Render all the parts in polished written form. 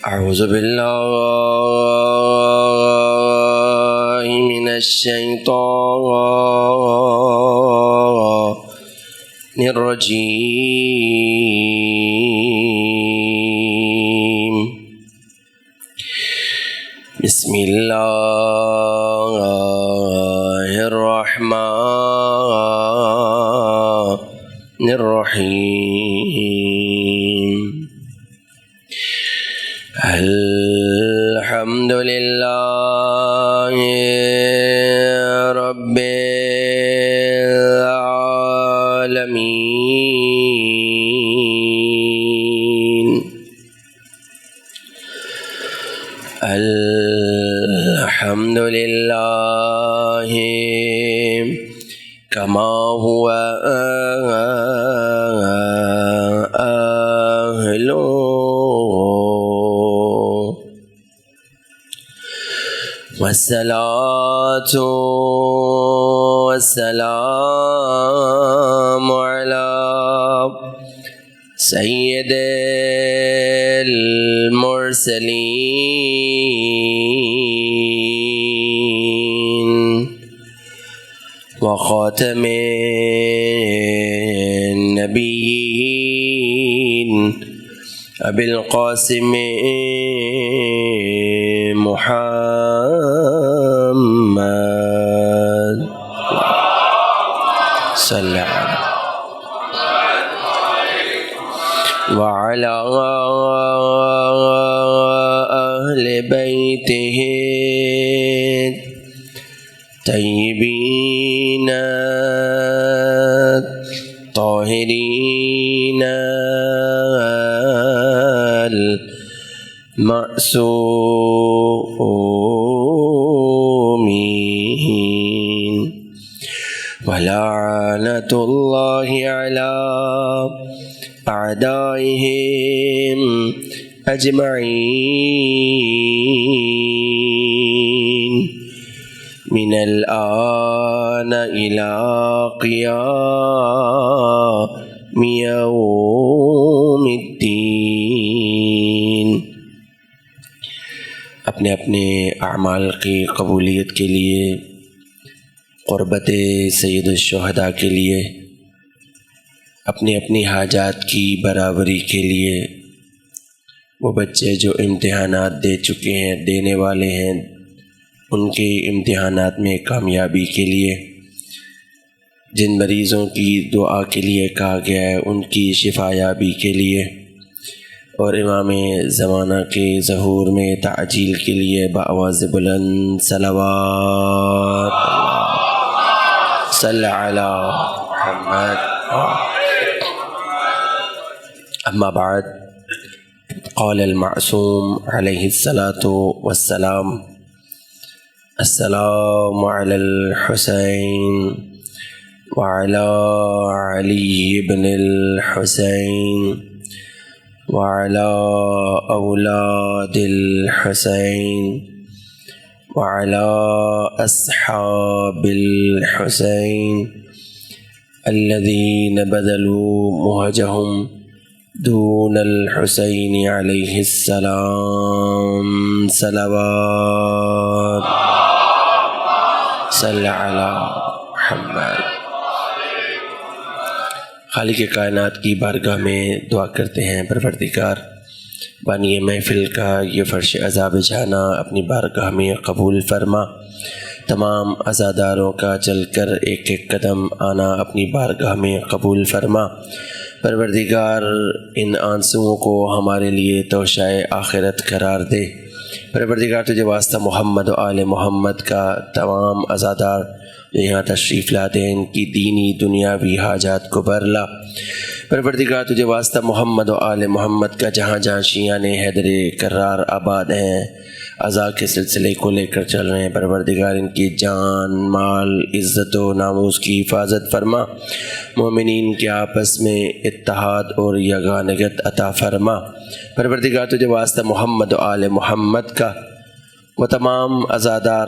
أعوذ بالله من الشيطان الرجيم. بسم الله الرحمن الرحيم. الحمد لله رب العالمين. الحمد لله كما هو أهله، والصلاة والسلام على سيد المرسلين وخاتم النبيين أبي القاسم محمد صلى الله وعلى أهل بيته الطيبين الطاهرين المعصومين، ولعنة الله على أعدائهم أجمعين من الآن إلى قيام يوم الدين۔ اپنے اپنے اعمال کی قبولیت کے لیے، قربت سید الشہداء کے لیے، اپنی اپنی حاجات کی برابری کے لیے، وہ بچے جو امتحانات دے چکے ہیں، دینے والے ہیں، ان کے امتحانات میں کامیابی کے لیے، جن مریضوں کی دعا کے لیے کہا گیا ہے ان کی شفا یابی کے لیے، اور امام زمانہ کے ظہور میں تعجیل کے لیے بآواز بلند صلوات صلی علی محمد۔ اما بعد، قال المعصوم علیہ الصلاۃ والسلام: السلام علی الحسین وعلی علی بن الحسین وعلى أولاد الحسين وعلى أصحاب الحسين الذين بذلوا مهجهم دون الحسين عليه السلام صلوات صلی علی محمد۔ خالق کائنات کی بارگاہ میں دعا کرتے ہیں، پروردگار بانی محفل کا یہ فرش عذاب جانا اپنی بارگاہ میں قبول فرما، تمام عزاداروں کا چل کر ایک ایک قدم آنا اپنی بارگاہ میں قبول فرما۔ پروردگار ان آنسوؤں کو ہمارے لیے توشہ آخرت قرار دے۔ پروردگار تجھے واسطہ محمد و آل محمد کا تمام عزادار جو یہاں تشریف لاتے ہیں ان کی دینی دنیاوی حاجات کو برلا۔ پروردگار تجھے واسطہ محمد و آل محمد کا جہاں جہاں شیعان حیدر کرار آباد ہیں، عزا کے سلسلے کو لے کر چل رہے ہیں، پروردگار ان کی جان، مال، عزت و ناموس کی حفاظت فرما، مومنین کے آپس میں اتحاد اور یگانگت عطا فرما۔ پروردگار تجھے واسطہ محمد و آل محمد کا وہ تمام عزادار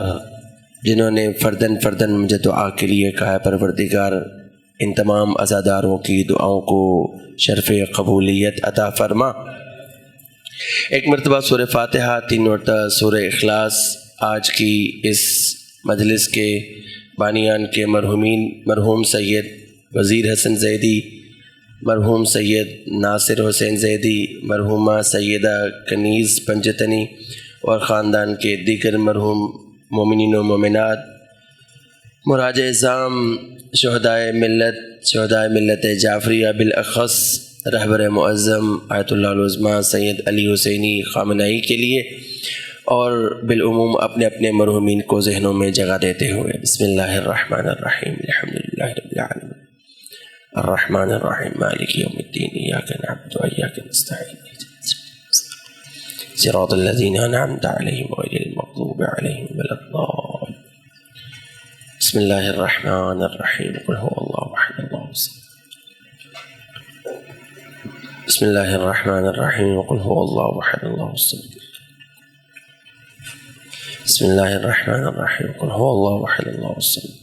جنہوں نے فردن مجھے دعا کے لیے کہا ہے، پروردگار ان تمام عزاداروں کی دعاؤں کو شرف قبولیت عطا فرما۔ ایک مرتبہ سورہ فاتحہ، 3 مرتبہ سورہ اخلاص آج کی اس مجلس کے بانیان کے مرحومین، مرحوم سید وزیر حسن زیدی، مرحوم سید ناصر حسین زیدی، مرحومہ سیدہ کنیز پنجتنی اور خاندان کے دیگر مرحوم مومنین و مومنات، مراج اعظام، شہدائے ملت جعفریہ، بالاخص رہبر معظم آیت اللہ العظمیٰ سید علی حسینی خامنہئی کے لیے، اور بالعموم اپنے اپنے مرحومین کو ذہنوں میں جگہ دیتے ہوئے بسم اللہ الرحمن الرحیم، الحمدللہ رب العالمین، الرحمن الرحیم، مالک یوم الدین، ایاک نعبد و ایاک نستعین، صراط الذین انعمت علیہم غیر المغضوب علیہم ولا الضالین۔ بسم اللہ الرحمن الرحیم، قل هو اللہ احد اللہ الصمد۔ بسم اللہ الرحمن الرحیم، قل هو اللہ احد اللہ الصمد۔ بسم اللہ الرحمن الرحیم، قل هو اللہ احد اللہ الصمد۔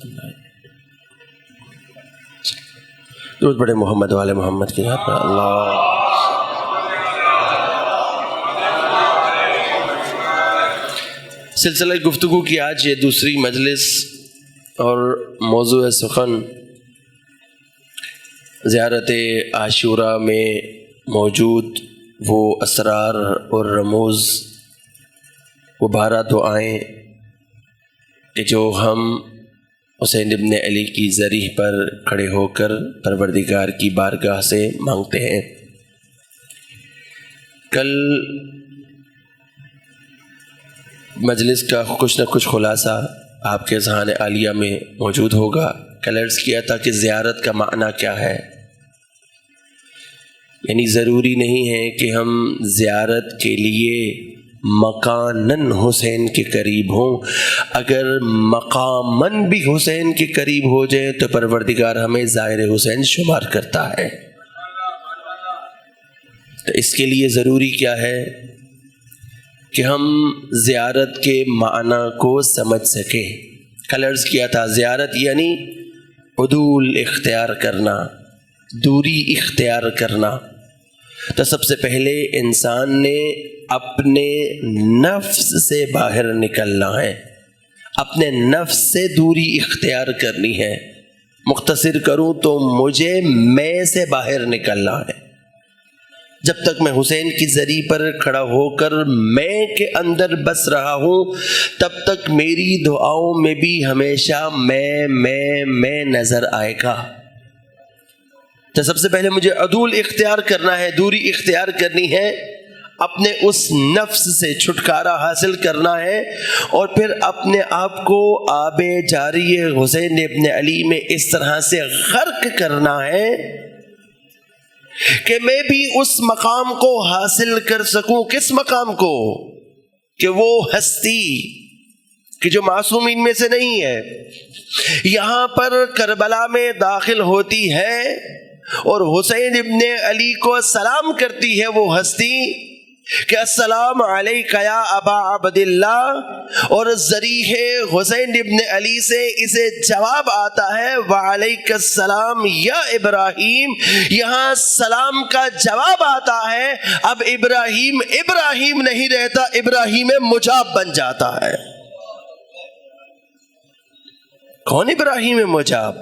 درود پڑھیں محمد والے محمد کی یاد پر۔ اللہ سلسلہ گفتگو کی آج یہ دوسری مجلس اور موضوع سخن زیارت عاشوراء میں موجود وہ اسرار اور رموز، وہ 12 دعائیں کہ جو ہم حسین ابن علی کی ذریح پر کھڑے ہو کر پروردگار کی بارگاہ سے مانگتے ہیں۔ کل مجلس کا کچھ نہ کچھ خلاصہ آپ کے ذہان عالیہ میں موجود ہوگا۔ کل عرض کیا تھا کہ زیارت کا معنی کیا ہے، یعنی ضروری نہیں ہے کہ ہم زیارت کے لیے مکاناً حسین کے قریب ہوں، اگر مقاماً بھی حسین کے قریب ہو جائیں تو پروردگار ہمیں زائر حسین شمار کرتا ہے۔ تو اس کے لیے ضروری کیا ہے کہ ہم زیارت کے معنی کو سمجھ سکیں۔ کل عرض کیا تھا زیارت یعنی عدول اختیار کرنا، دوری اختیار کرنا۔ تو سب سے پہلے انسان نے اپنے نفس سے باہر نکلنا ہے، اپنے نفس سے دوری اختیار کرنی ہے۔ مختصر کروں تو مجھے میں سے باہر نکلنا ہے۔ جب تک میں حسین کی ذریح پر کھڑا ہو کر میں کے اندر بس رہا ہوں، تب تک میری دعاؤں میں بھی ہمیشہ میں نظر آئے گا۔ تو سب سے پہلے مجھے عدول اختیار کرنا ہے، دوری اختیار کرنی ہے، اپنے اس نفس سے چھٹکارا حاصل کرنا ہے، اور پھر اپنے آپ کو آب جاری حسین ابن علی میں اس طرح سے غرق کرنا ہے کہ میں بھی اس مقام کو حاصل کر سکوں۔ کس مقام کو؟ کہ وہ ہستی کہ جو معصومین میں سے نہیں ہے یہاں پر کربلا میں داخل ہوتی ہے اور حسین ابن علی کو سلام کرتی ہے وہ ہستی کہ السلام علیک یا ابا عبداللہ، اور ذریح حسین ابن علی سے اسے جواب آتا ہے وعلیک السلام یا ابراہیم۔ یہاں سلام کا جواب آتا ہے، اب ابراہیم نہیں رہتا، ابراہیم مجاب بن جاتا ہے۔ کون ابراہیم مجاب؟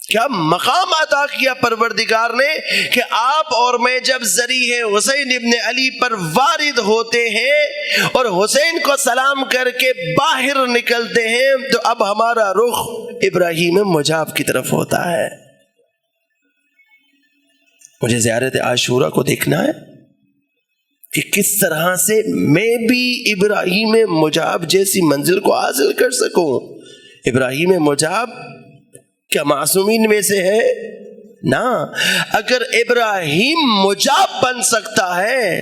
کیا مقام عطا کیا پروردگار نے کہ آپ اور میں جب ذریح حسین ابن علی پر وارد ہوتے ہیں اور حسین کو سلام کر کے باہر نکلتے ہیں تو اب ہمارا رخ ابراہیم مجاب کی طرف ہوتا ہے۔ مجھے زیارت عاشوراء کو دیکھنا ہے کہ کس طرح سے میں بھی ابراہیم مجاب جیسی منزل کو حاصل کر سکوں۔ ابراہیم مجاب کیا معصومین میں سے ہے؟ نہ، اگر ابراہیم مجاب بن سکتا ہے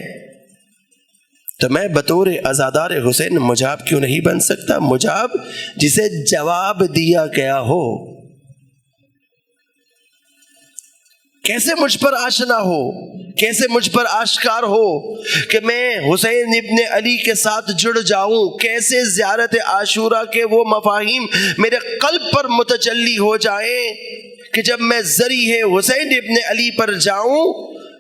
تو میں بطور عزادار حسین مجاب کیوں نہیں بن سکتا؟ مجاب جسے جواب دیا گیا ہو، کیسے مجھ پر آشنا ہو، کیسے مجھ پر آشکار ہو کہ میں حسین ابن علی کے ساتھ جڑ جاؤں، کیسے زیارت عاشوراء کے وہ مفاہیم میرے قلب پر متجلی ہو جائیں کہ جب میں ذریح حسین ابن علی پر جاؤں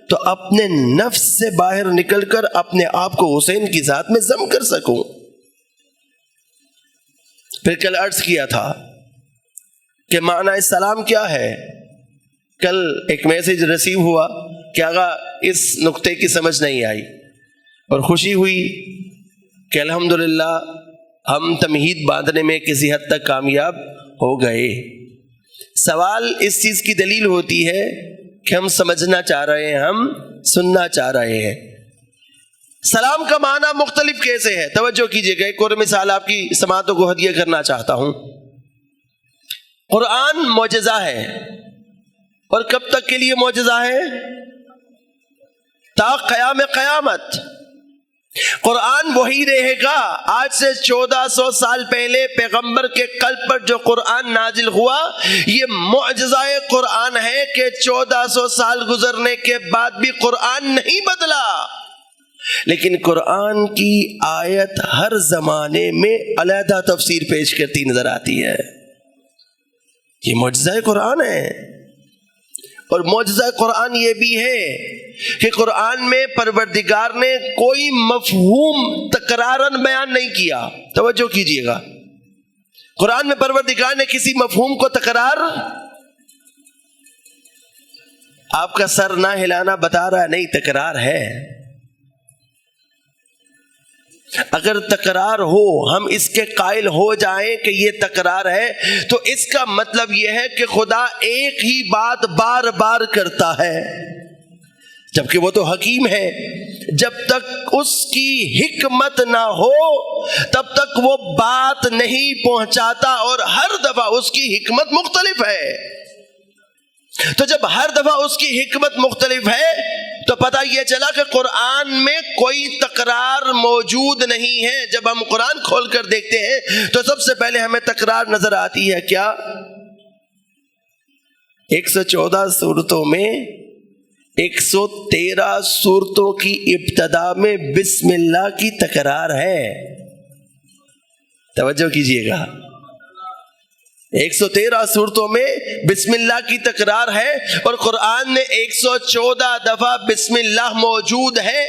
تو اپنے نفس سے باہر نکل کر اپنے آپ کو حسین کی ذات میں ضم کر سکوں۔ پھر کل عرض کیا تھا کہ معنی سلام کیا ہے۔ کل ایک میسج ریسیو ہوا کہ آقا اس نقطے کی سمجھ نہیں آئی، اور خوشی ہوئی کہ الحمدللہ ہم تمہید باندھنے میں کسی حد تک کامیاب ہو گئے۔ سوال اس چیز کی دلیل ہوتی ہے کہ ہم سمجھنا چاہ رہے ہیں، ہم سننا چاہ رہے ہیں۔ سلام کا معنی مختلف کیسے ہے؟ توجہ کیجئے گا، ایک اور مثال آپ کی سماعتوں کو ہدیہ کرنا چاہتا ہوں۔ قرآن معجزہ ہے، اور کب تک کے لیے معجزہ ہے؟ تا قیام قیامت۔ قرآن وہی رہے گا۔ آج سے 1400 سال پہلے پیغمبر کے قلب پر جو قرآن نازل ہوا، یہ معجزہ قرآن ہے کہ 1400 سال گزرنے کے بعد بھی قرآن نہیں بدلا۔ لیکن قرآن کی آیت ہر زمانے میں علیحدہ تفسیر پیش کرتی نظر آتی ہے۔ یہ معجزہ قرآن ہے۔ اور معجزہ قرآن یہ بھی ہے کہ قرآن میں پروردگار نے کوئی مفہوم تکرارن بیان نہیں کیا۔ توجہ کیجئے گا، قرآن میں پروردگار نے کسی مفہوم کو تکرار، آپ کا سر نہ ہلانا بتا رہا ہے نہیں، تکرار ہے۔ اگر تکرار ہو، ہم اس کے قائل ہو جائیں کہ یہ تکرار ہے، تو اس کا مطلب یہ ہے کہ خدا ایک ہی بات بار بار کرتا ہے، جبکہ وہ تو حکیم ہے۔ جب تک اس کی حکمت نہ ہو تب تک وہ بات نہیں پہنچاتا، اور ہر دفعہ اس کی حکمت مختلف ہے۔ تو جب ہر دفعہ اس کی حکمت مختلف ہے تو پتہ یہ چلا کہ قرآن میں کوئی تکرار موجود نہیں ہے۔ جب ہم قرآن کھول کر دیکھتے ہیں تو سب سے پہلے ہمیں تکرار نظر آتی ہے کیا؟ 114 سورتوں میں 113 سورتوں کی ابتدا میں بسم اللہ کی تکرار ہے۔ توجہ کیجئے گا، 113 صورتوں میں بسم اللہ کی تکرار ہے، اور قرآن میں 114 دفعہ بسم اللہ موجود ہے۔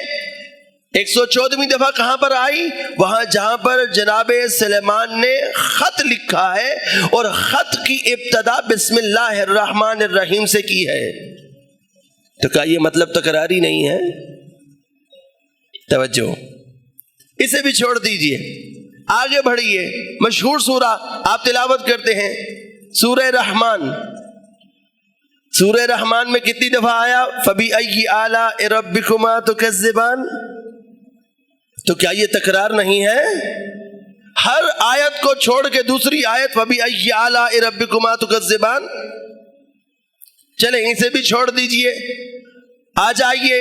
114ویں دفعہ کہاں پر آئی؟ وہاں جہاں پر جناب سلیمان نے خط لکھا ہے، اور خط کی ابتدا بسم اللہ الرحمن الرحیم سے کی ہے۔ تو کیا یہ مطلب تکراری نہیں ہے؟ توجہ، اسے بھی چھوڑ دیجئے، آگے بڑھیے۔ مشہور سورہ آپ تلاوت کرتے ہیں، سورہ رحمان۔ سورہ رحمان میں کتنی دفعہ آیا؟ فَبِأَيِّ آلَاءِ رَبِّكُمَا تُكَذِّبَانِ؟ تو کیا یہ تکرار نہیں ہے؟ ہر آیت کو چھوڑ کے دوسری آیت فَبِأَيِّ آلَاءِ رَبِّكُمَا تُكَذِّبَانِ۔ چلیں اسے بھی چھوڑ دیجئے، آ جائیے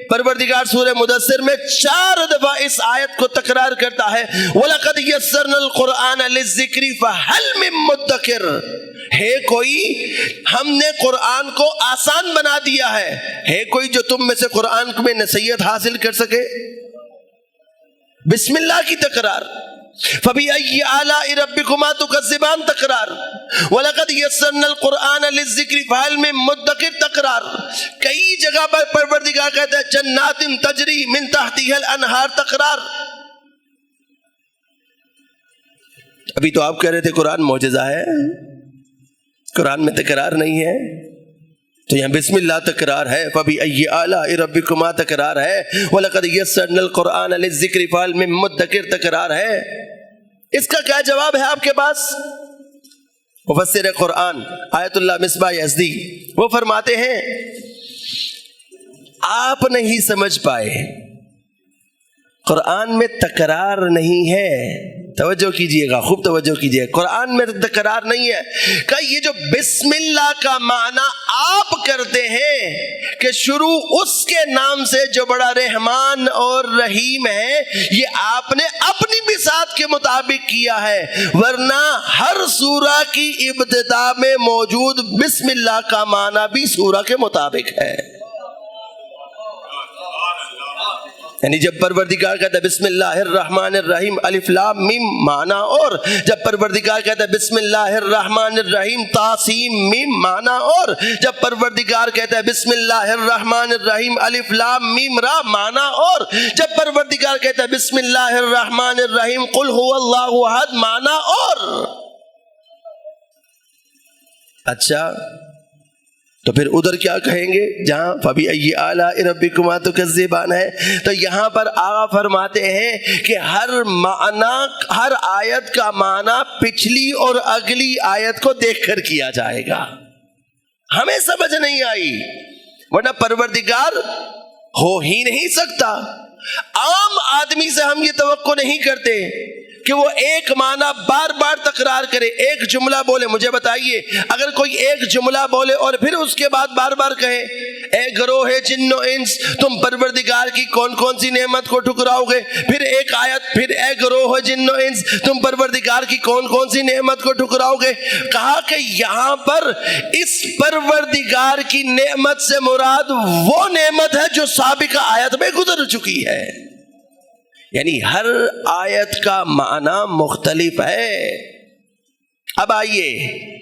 پروردگار سورہ مدثر میں 4 دفعہ اس آیت کو تکرار کرتا ہے، وَلَقَدْ يَسَّرْنَا الْقُرْآنَ لِلذِّكْرِ فَهَلْ مِن مُدَّكِرٍ۔ ہے کوئی، ہم نے قرآن کو آسان بنا دیا ہے کوئی جو تم میں سے قرآن میں نصیحت حاصل کر سکے؟ بسم اللہ کی تکرار، فَبِأَيِّ آلَاءِ رَبِّكُمَا تُكَذِّبَانِ تکرار، وَلَقَدْ يَسَّرْنَا الْقُرْآنَ لِلذِّكْرِ فَهَلْ مِن مُدَّكِرٍ تکرار۔ کئی جگہ پر پروردگار کہتا ہے جنات تجری من تحتها الانہار تکرار۔ ابھی تو آپ کہہ رہے تھے قرآن معجزہ ہے، قرآن میں تکرار نہیں ہے، تو یہاں بسم اللہ تکرار ہے، فَبِأَيِّ آلَاءِ رَبِّكُمَا تکرار ہے، وَلَقَدْ يَسَّرْنَا الْقُرْآنَ لِلذِّكْرِ فَهَلْ مِن مُدَّكِرٍ تکرار ہے۔ اس کا کیا جواب ہے آپ کے پاس؟ مفسر قرآن آیت اللہ مصباح یزدی وہ فرماتے ہیں آپ نہیں سمجھ پائے، قرآن میں تکرار نہیں ہے۔ توجہ کیجئے گا، خوب توجہ کیجئے، قرآن میں تکرار نہیں ہے۔ کہ یہ جو بسم اللہ کا معنی آپ کرتے ہیں کہ شروع اس کے نام سے جو بڑا رحمان اور رحیم ہے، یہ آپ نے اپنی بساط کے مطابق کیا ہے، ورنہ ہر سورہ کی ابتدا میں موجود بسم اللہ کا معنی بھی سورہ کے مطابق ہے۔ یعنی جب پروردگار کہتا ہے بسم اللہ الرحمن الرحیم الف لام میم معنی اور، جب پروردگار کہتا ہے بسم اللہ الرحمن الرحیم تاسیم میم معنی اور، جب پروردگار کہتا ہے بسم اللہ الرحمن الرحیم الف لام میم را معنی اور، جب پروردگار کہتا ہے بسم اللہ الرحمن الرحیم قل هو اللہ احد معنی اور۔ اچھا تو پھر ادھر کیا کہیں گے جہاں فَبِأَيِّ آلَاءِ رَبِّكُمَا تُكَذِّبَانِ ہے، تو یہاں پر آقا فرماتے ہیں کہ ہر آیت کا معنی پچھلی اور اگلی آیت کو دیکھ کر کیا جائے گا۔ ہمیں سمجھ نہیں آئی، ورنہ پروردگار ہو ہی نہیں سکتا۔ عام آدمی سے ہم یہ توقع نہیں کرتے کہ وہ ایک معنی بار بار تکرار کرے، ایک جملہ بولے۔ مجھے بتائیے اگر کوئی ایک جملہ بولے اور پھر اس کے بعد بار بار کہے اے گروہ جن و انس تم پروردگار کی کون کون سی نعمت کو ٹھکراؤ گے، پھر ایک آیت پھر اے گروہ جن و انس تم پروردگار کی کون کون سی نعمت کو ٹھکراؤ گے، کہا کہ یہاں پر اس پروردگار کی نعمت سے مراد وہ نعمت ہے جو سابقہ آیت میں گزر چکی ہے، یعنی ہر آیت کا معنی مختلف ہے۔ اب آئیے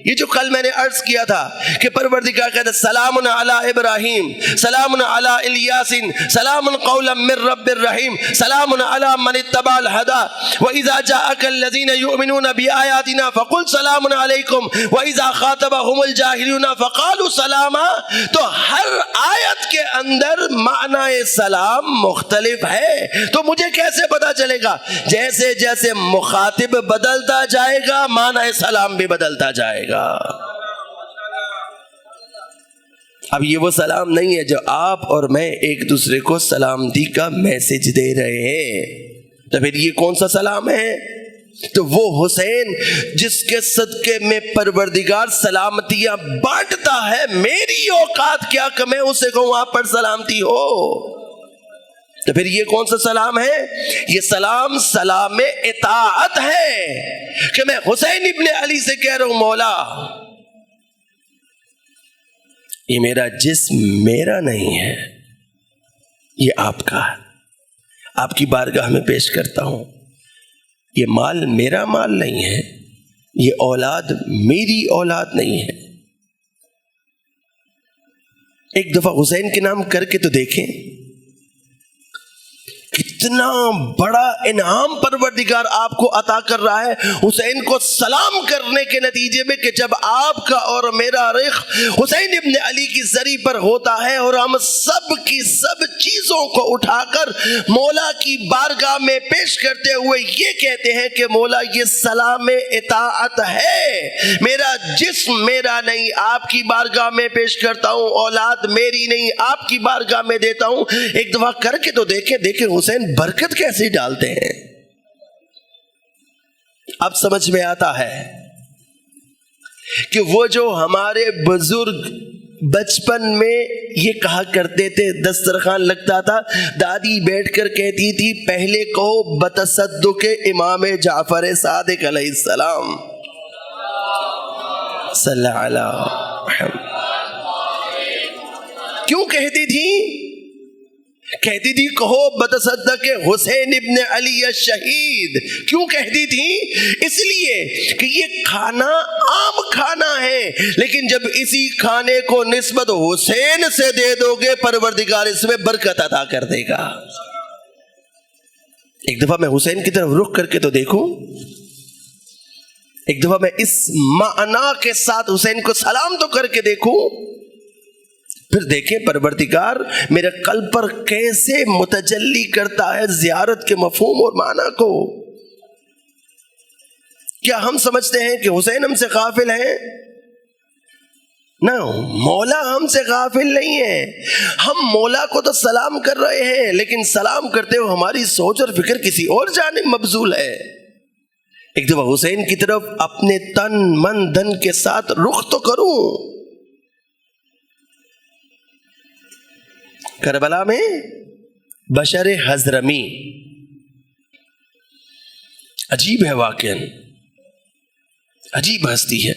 یہ جو کل میں نے عرض کیا تھا کہ پروردگار کہتا ہے سلام علی ابراہیم، سلام علی الیاسین، سلام قولا من رب الرحیم، سلام علی من اتبع الہدی، وَإِذَا جَاءَكَ الَّذِينَ يُؤْمِنُونَ بِآيَاتِنَا فَقُلْ سَلَامٌ عَلَيْكُمْ وَإِذَا خَاطَبَهُمُ الْجَاهِلُونَ فَقَالُوا سَلَامًا۔ تو ہر آیت کے اندر معنی سلام مختلف ہے، تو مجھے کیسے پتا چلے گا؟ جیسے جیسے مخاطب بدلتا جائے گا معنی سلام بھی بدلتا جائے گا۔ اب یہ وہ سلام نہیں ہے جو آپ اور میں ایک دوسرے کو سلامتی کا میسج دے رہے ہیں، تو پھر یہ کون سا سلام ہے؟ تو وہ حسین جس کے صدقے میں پروردگار سلامتیاں بانٹتا ہے، میری اوقات کیا کہ میں اسے کہوں آپ پر سلامتی ہو، تو پھر یہ کون سا سلام ہے؟ یہ سلام سلام اطاعت ہے کہ میں حسین ابن علی سے کہہ رہا ہوں مولا یہ میرا جسم میرا نہیں ہے، یہ آپ کا ہے، آپ کی بارگاہ میں پیش کرتا ہوں، یہ مال میرا مال نہیں ہے، یہ اولاد میری اولاد نہیں ہے۔ ایک دفعہ حسین کے نام کر کے تو دیکھیں کتنا بڑا انعام پروردگار آپ کو عطا کر رہا ہے حسین کو سلام کرنے کے نتیجے میں، کہ جب آپ کا اور میرا رخ حسین ابن علی کی زری پر ہوتا ہے اور ہم سب کی سب چیزوں کو اٹھا کر مولا کی بارگاہ میں پیش کرتے ہوئے یہ کہتے ہیں کہ مولا یہ سلام اطاعت ہے، میرا جسم میرا نہیں، آپ کی بارگاہ میں پیش کرتا ہوں، اولاد میری نہیں، آپ کی بارگاہ میں دیتا ہوں۔ ایک دفعہ کر کے تو دیکھیں حسین برکت کیسے ڈالتے ہیں۔ اب سمجھ میں آتا ہے کہ وہ جو ہمارے بزرگ بچپن میں یہ کہا کرتے تھے، دسترخوان لگتا تھا، دادی بیٹھ کر کہتی تھی پہلے کہو بتصدق امام جعفر صادق علیہ السلام صلی اللہ علیہ وسلم۔ کیوں کہتی تھی؟ کہتی تھی کہو بتصدق حسین ابن علی الشہید۔ کیوں کہتی تھی؟ اس لیے کہ یہ کھانا عام کھانا ہے، لیکن جب اسی کھانے کو نسبت حسین سے دے دو گے پروردگار اس میں برکت عطا کر دے گا۔ ایک دفعہ میں حسین کی طرف رخ کر کے تو دیکھوں، ایک دفعہ میں اس معنی کے ساتھ حسین کو سلام تو کر کے دیکھوں، پھر دیکھیں پروردگار میرے قلب پر کیسے متجلی کرتا ہے زیارت کے مفہوم اور معنی کو۔ کیا ہم سمجھتے ہیں کہ حسین ہم سے غافل ہیں؟ نہ، مولا ہم سے غافل نہیں ہے، ہم مولا کو تو سلام کر رہے ہیں، لیکن سلام کرتے ہوئے ہماری سوچ اور فکر کسی اور جانب مبذول ہے۔ ایک دفعہ حسین کی طرف اپنے تن من دھن کے ساتھ رخ تو کروں۔ کربلا میں بشر حضرمی عجیب ہے، واقعا عجیب ہستی ہے۔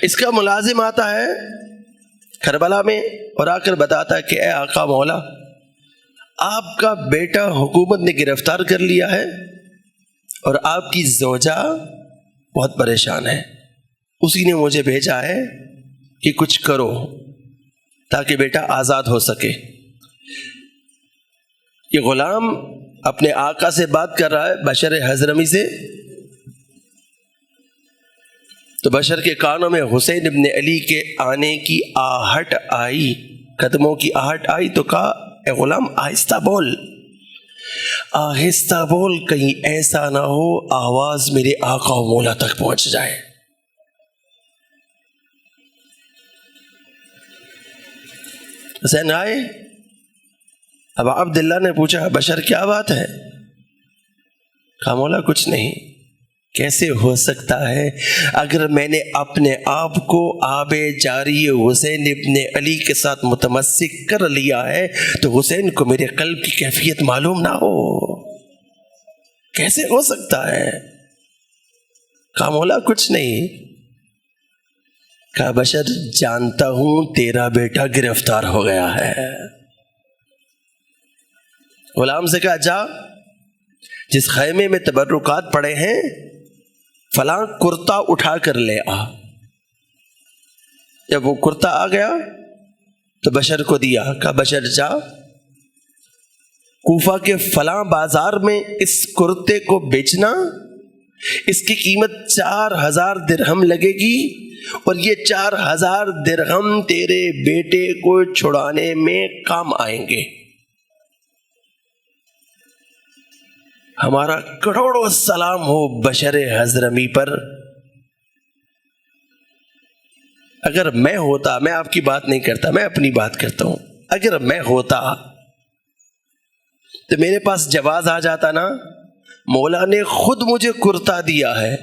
اس کا ملازم آتا ہے کربلا میں، اور آ کر بتاتا کہ اے آقا مولا، آپ کا بیٹا حکومت نے گرفتار کر لیا ہے اور آپ کی زوجہ بہت پریشان ہے، اسی نے مجھے بھیجا ہے کہ کچھ کرو تاکہ بیٹا آزاد ہو سکے۔ یہ غلام اپنے آقا سے بات کر رہا ہے، بشر حضرمی سے، تو بشر کے کانوں میں حسین ابن علی کے آنے کی آہٹ آئی، قدموں کی آہٹ آئی، تو کہا اے غلام آہستہ بول، آہستہ بول، کہیں ایسا نہ ہو آواز میرے آقا و مولا تک پہنچ جائے۔ حسین آئے، اب عبداللہ نے پوچھا بشر کیا بات ہے؟ کہا مولا کچھ نہیں، کیسے ہو سکتا ہے اگر میں نے اپنے آپ کو آب جاری حسین ابن علی کے ساتھ متمسک کر لیا ہے تو حسین کو میرے قلب کی کیفیت معلوم نہ ہو، کیسے ہو سکتا ہے؟ کہا مولا کچھ نہیں۔ کہا بشر جانتا ہوں تیرا بیٹا گرفتار ہو گیا ہے۔ غلام سے کہا جا جس خیمے میں تبرکات پڑے ہیں فلاں کرتا اٹھا کر لے آ۔ جب وہ کرتا آ گیا تو بشر کو دیا، کہا بشر جا کوفہ کے فلاں بازار میں اس کرتے کو بیچنا، اس کی قیمت 4000 درہم لگے گی، اور یہ 4000 درہم تیرے بیٹے کو چھڑانے میں کام آئیں گے۔ ہمارا کروڑوں سلام ہو بشر حضرمی پر۔ اگر میں ہوتا، میں آپ کی بات نہیں کرتا، میں اپنی بات کرتا ہوں، اگر میں ہوتا تو میرے پاس جواز آ جاتا نا، مولا نے خود مجھے کرتا دیا ہے،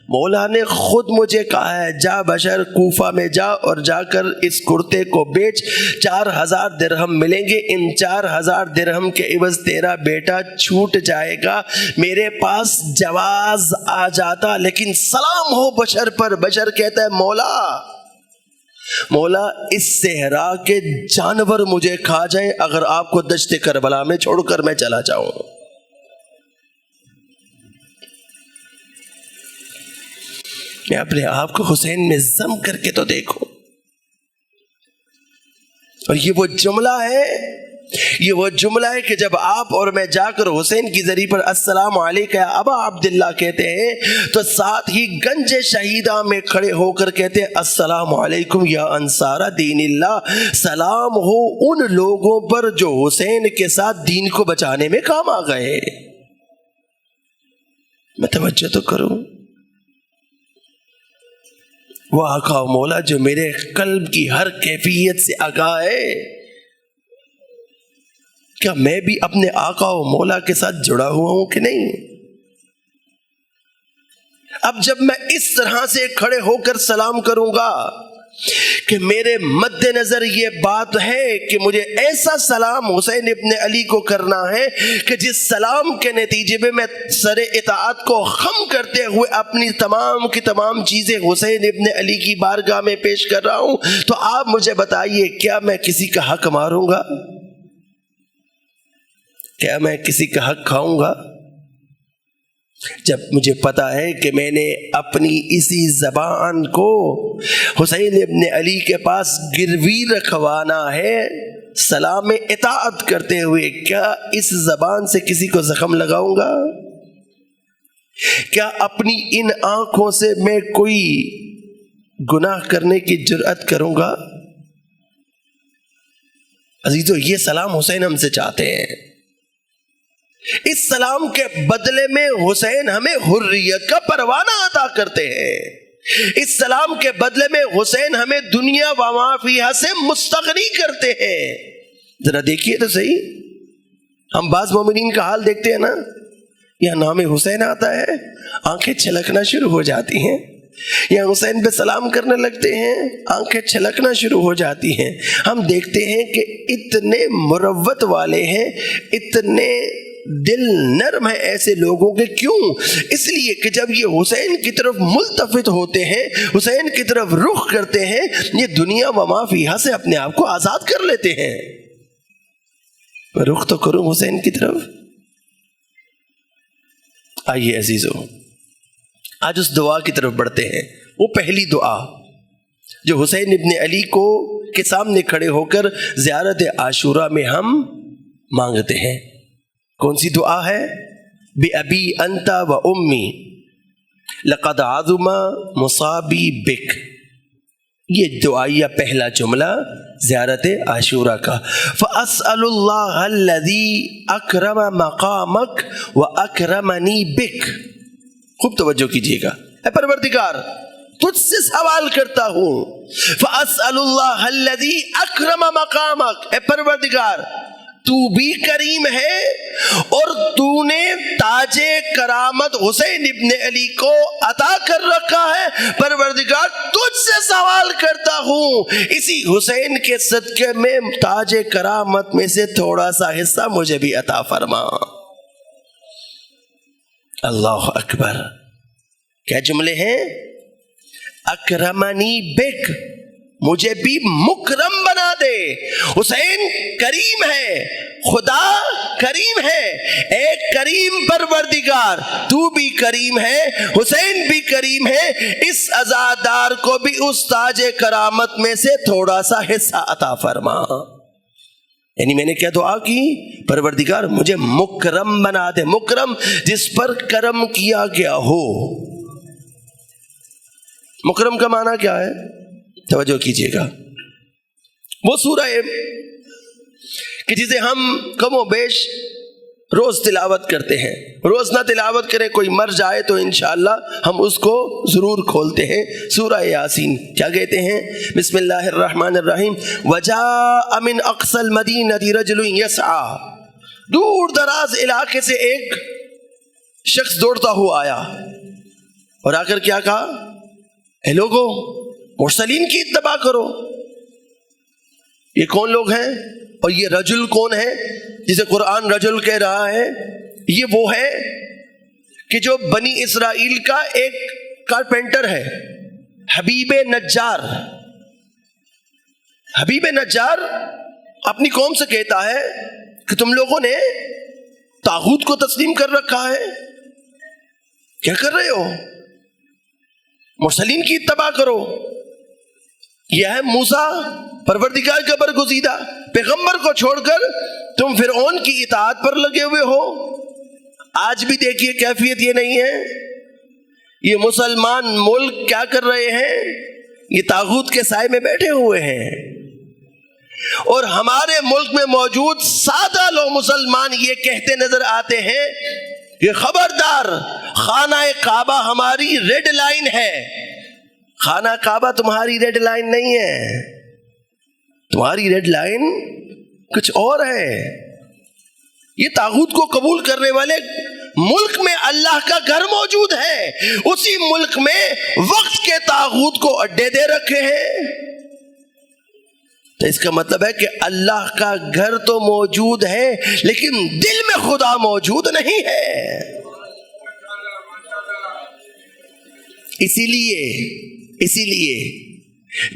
مولا نے خود مجھے کہا ہے جا بشر کوفہ میں جا اور جا کر اس کرتے کو بیچ، 4000 درہم ملیں گے، ان 4000 درہم کے عوض تیرا بیٹا چھوٹ جائے گا۔ میرے پاس جواز آ جاتا، لیکن سلام ہو بشر پر۔ بشر کہتا ہے مولا اس صحرا کے جانور مجھے کھا جائیں اگر آپ کو دشت کربلا میں چھوڑ کر میں چلا جاؤں۔ میں اپنے آپ کو حسین میں ضم کر کے تو دیکھو، اور یہ وہ جملہ ہے کہ جب آپ اور میں جا کر حسین کی ذریعے پر السلام علیکم یا ابا عبداللہ کہتے ہیں تو ساتھ ہی گنج شہیدہ میں کھڑے ہو کر کہتے ہیں السلام علیکم یا انصار دین اللہ، سلام ہو ان لوگوں پر جو حسین کے ساتھ دین کو بچانے میں کام آ گئے۔ میں توجہ تو کروں، وہ آقا و مولا جو میرے قلب کی ہر کیفیت سے آگاہ ہے، کیا میں بھی اپنے آقا و مولا کے ساتھ جڑا ہوا ہوں کہ نہیں؟ اب جب میں اس طرح سے کھڑے ہو کر سلام کروں گا کہ میرے مد نظر یہ بات ہے کہ مجھے ایسا سلام حسین ابن علی کو کرنا ہے کہ جس سلام کے نتیجے میں میں سر اطاعت کو خم کرتے ہوئے اپنی تمام کی تمام چیزیں حسین ابن علی کی بارگاہ میں پیش کر رہا ہوں، تو آپ مجھے بتائیے کیا میں کسی کا حق ماروں گا؟ کیا میں کسی کا حق کھاؤں گا؟ جب مجھے پتا ہے کہ میں نے اپنی اسی زبان کو حسین ابن علی کے پاس گروی رکھوانا ہے سلام اطاعت کرتے ہوئے، کیا اس زبان سے کسی کو زخم لگاؤں گا؟ کیا اپنی ان آنکھوں سے میں کوئی گناہ کرنے کی جرأت کروں گا؟ عزیزو، یہ سلام حسین ہم سے چاہتے ہیں۔ اس سلام کے بدلے میں حسین ہمیں حریت کا پروانہ عطا کرتے ہیں۔ اس سلام کے بدلے میں حسین ہمیں دنیا و ما فیہا سے مستغنی کرتے ہیں۔ ذرا دیکھیے تو صحیح، ہم بعض مومنین کا حال دیکھتے ہیں نا، یا نام حسین آتا ہے آنکھیں چھلکنا شروع ہو جاتی ہیں، یا حسین پہ سلام کرنے لگتے ہیں آنکھیں چھلکنا شروع ہو جاتی ہیں۔ ہم دیکھتے ہیں کہ اتنے مروت والے ہیں، اتنے دل نرم ہے ایسے لوگوں کے. کیوں؟ اس لیے کہ جب یہ حسین کی طرف ملتفت ہوتے ہیں، حسین کی طرف رخ کرتے ہیں، یہ دنیا و ما فیہا سے اپنے آپ کو آزاد کر لیتے ہیں. رخ تو کروں حسین کی طرف. آئیے عزیزو، آج اس دعا کی طرف بڑھتے ہیں. وہ پہلی دعا جو حسین ابن علی کو کے سامنے کھڑے ہو کر زیارت عاشورہ میں ہم مانگتے ہیں، کون سی دعا ہے؟ بِأَبِي أَنْتَ وَأُمِّي لَقَدْ عَظُمَ مُصَابِي بِكَ. یہ دعائیہ پہلا جملہ زیارت عاشورہ کا. فَأَسْأَلُ اللَّهَ الَّذِي أَكْرَمَ مَقَامَكَ وَأَكْرَمَنِي بِكَ. خوب توجہ کیجیے گا. اے پروردگار، تجھ سے سوال کرتا ہوں. فَأَسْأَلُ اللَّهَ الَّذِي أَكْرَمَ مَقَامَكَ. اے پروردگار، تو بھی کریم ہے اور تو نے تاج کرامت حسین ابن علی کو عطا کر رکھا ہے. پروردگار، تجھ سے سوال کرتا ہوں اسی حسین کے صدقے میں تاج کرامت میں سے تھوڑا سا حصہ مجھے بھی عطا فرما. اللہ اکبر. کیا جملے ہیں؟ اکرمنی بک، مجھے بھی مکرم بنا دے. حسین کریم ہے، خدا کریم ہے. ایک کریم پروردگار، تو بھی کریم ہے، حسین بھی کریم ہے. اس عزادار کو بھی اس تاج کرامت میں سے تھوڑا سا حصہ عطا فرما. یعنی میں نے کیا دعا کی؟ پروردگار مجھے مکرم بنا دے. مکرم جس پر کرم کیا گیا ہو. مکرم کا معنی کیا ہے؟ توجہ کیجئے گا. وہ سورہ ہے کہ جسے ہم کم و بیش روز تلاوت کرتے ہیں. روز نہ تلاوت کریں، کوئی مر جائے تو انشاءاللہ ہم اس کو ضرور کھولتے ہیں. سورہ یاسین کیا کہتے ہیں؟ بسم اللہ الرحمن الرحیم. وجاء من اقصى المدینہ رجل یسعى. دور دراز علاقے سے ایک شخص دوڑتا ہوا آیا اور آ کر کیا کہا؟ اے لوگو، مرسلین کی اتباع کرو. یہ کون لوگ ہیں اور یہ رجل کون ہے جسے قرآن رجل کہہ رہا ہے؟ یہ وہ ہے کہ جو بنی اسرائیل کا ایک کارپینٹر ہے، حبیب نجار. حبیب نجار اپنی قوم سے کہتا ہے کہ تم لوگوں نے طاغوت کو تسلیم کر رکھا ہے. کیا کر رہے ہو؟ مرسلین کی اتباع کرو. یہ ہے موسیٰ پروردگار کا برگزیدہ. پیغمبر کو چھوڑ کر تم فرعون کی اطاعت پر لگے ہوئے ہو. آج بھی دیکھیے کیفیت یہ نہیں ہے. یہ مسلمان ملک کیا کر رہے ہیں؟ یہ طاغوت کے سائے میں بیٹھے ہوئے ہیں. اور ہمارے ملک میں موجود سادہ لوگ مسلمان یہ کہتے نظر آتے ہیں کہ خبردار، خانہ کعبہ ہماری ریڈ لائن ہے. خانہ کعبہ تمہاری ریڈ لائن نہیں ہے، تمہاری ریڈ لائن کچھ اور ہے. یہ طاغوت کو قبول کرنے والے ملک میں اللہ کا گھر موجود ہے، اسی ملک میں وقت کے طاغوت کو اڈے دے رکھے ہیں. تو اس کا مطلب ہے کہ اللہ کا گھر تو موجود ہے لیکن دل میں خدا موجود نہیں ہے. اسی لیے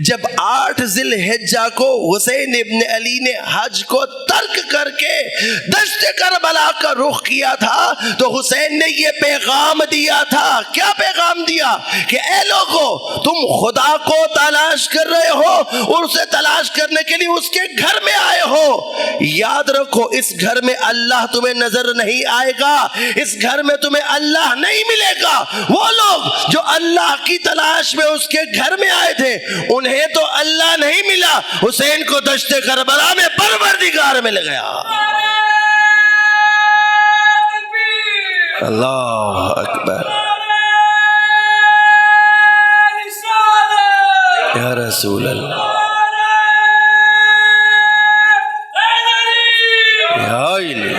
جب 8 ذی الحجہ کو حسین ابن علی نے حج کو ترک کر کے دشت کربلا کا رخ کیا تھا تو حسین نے یہ پیغام دیا تھا. کیا پیغام دیا؟ کہ اے لوگو، تم خدا کو تلاش کر رہے ہو اور اسے تلاش کرنے کے لیے اس کے گھر میں آئے ہو. یاد رکھو، اس گھر میں اللہ تمہیں نظر نہیں آئے گا، اس گھر میں تمہیں اللہ نہیں ملے گا. وہ لوگ جو اللہ کی تلاش میں اس کے گھر میں آئے تھے انہیں تو اللہ نہیں ملا، حسین کو دشت کربلا میں پروردگار مل گیا. اللہ اکبر. یا رسول اللہ، یا علی،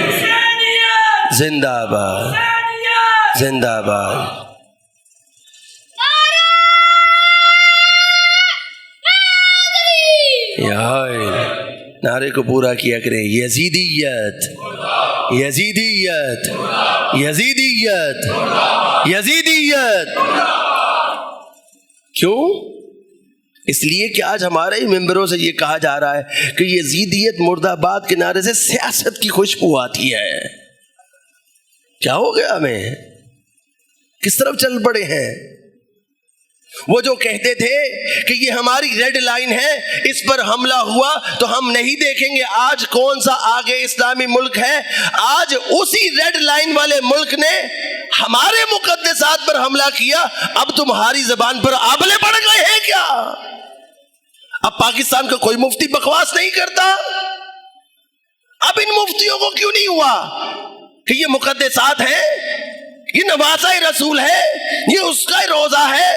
زندہ باد، زندہ باد. نعرے کو پورا کیا کریں. یزیدیت یزیدیت یزیدیت یزیدیت. کیوں؟ اس لیے کہ آج ہمارے ہی ممبروں سے یہ کہا جا رہا ہے کہ یزیدیت مرد آباد کے نعرے سے سیاست کی خوشبو آتی ہے. کیا ہو گیا ہمیں؟ کس طرف چل پڑے ہیں؟ وہ جو کہتے تھے کہ یہ ہماری ریڈ لائن ہے، اس پر حملہ ہوا تو ہم نہیں دیکھیں گے. آج کون سا آگے اسلامی ملک ہے؟ آج اسی ریڈ لائن والے ملک نے ہمارے مقدسات پر حملہ کیا. اب تمہاری زبان پر آبلے پڑ گئے ہیں کیا؟ اب پاکستان کا کوئی مفتی بکواس نہیں کرتا؟ اب ان مفتیوں کو کیوں نہیں ہوا کہ یہ مقدسات ہیں، یہ نوازہ رسول ہے، یہ اس کا روزہ ہے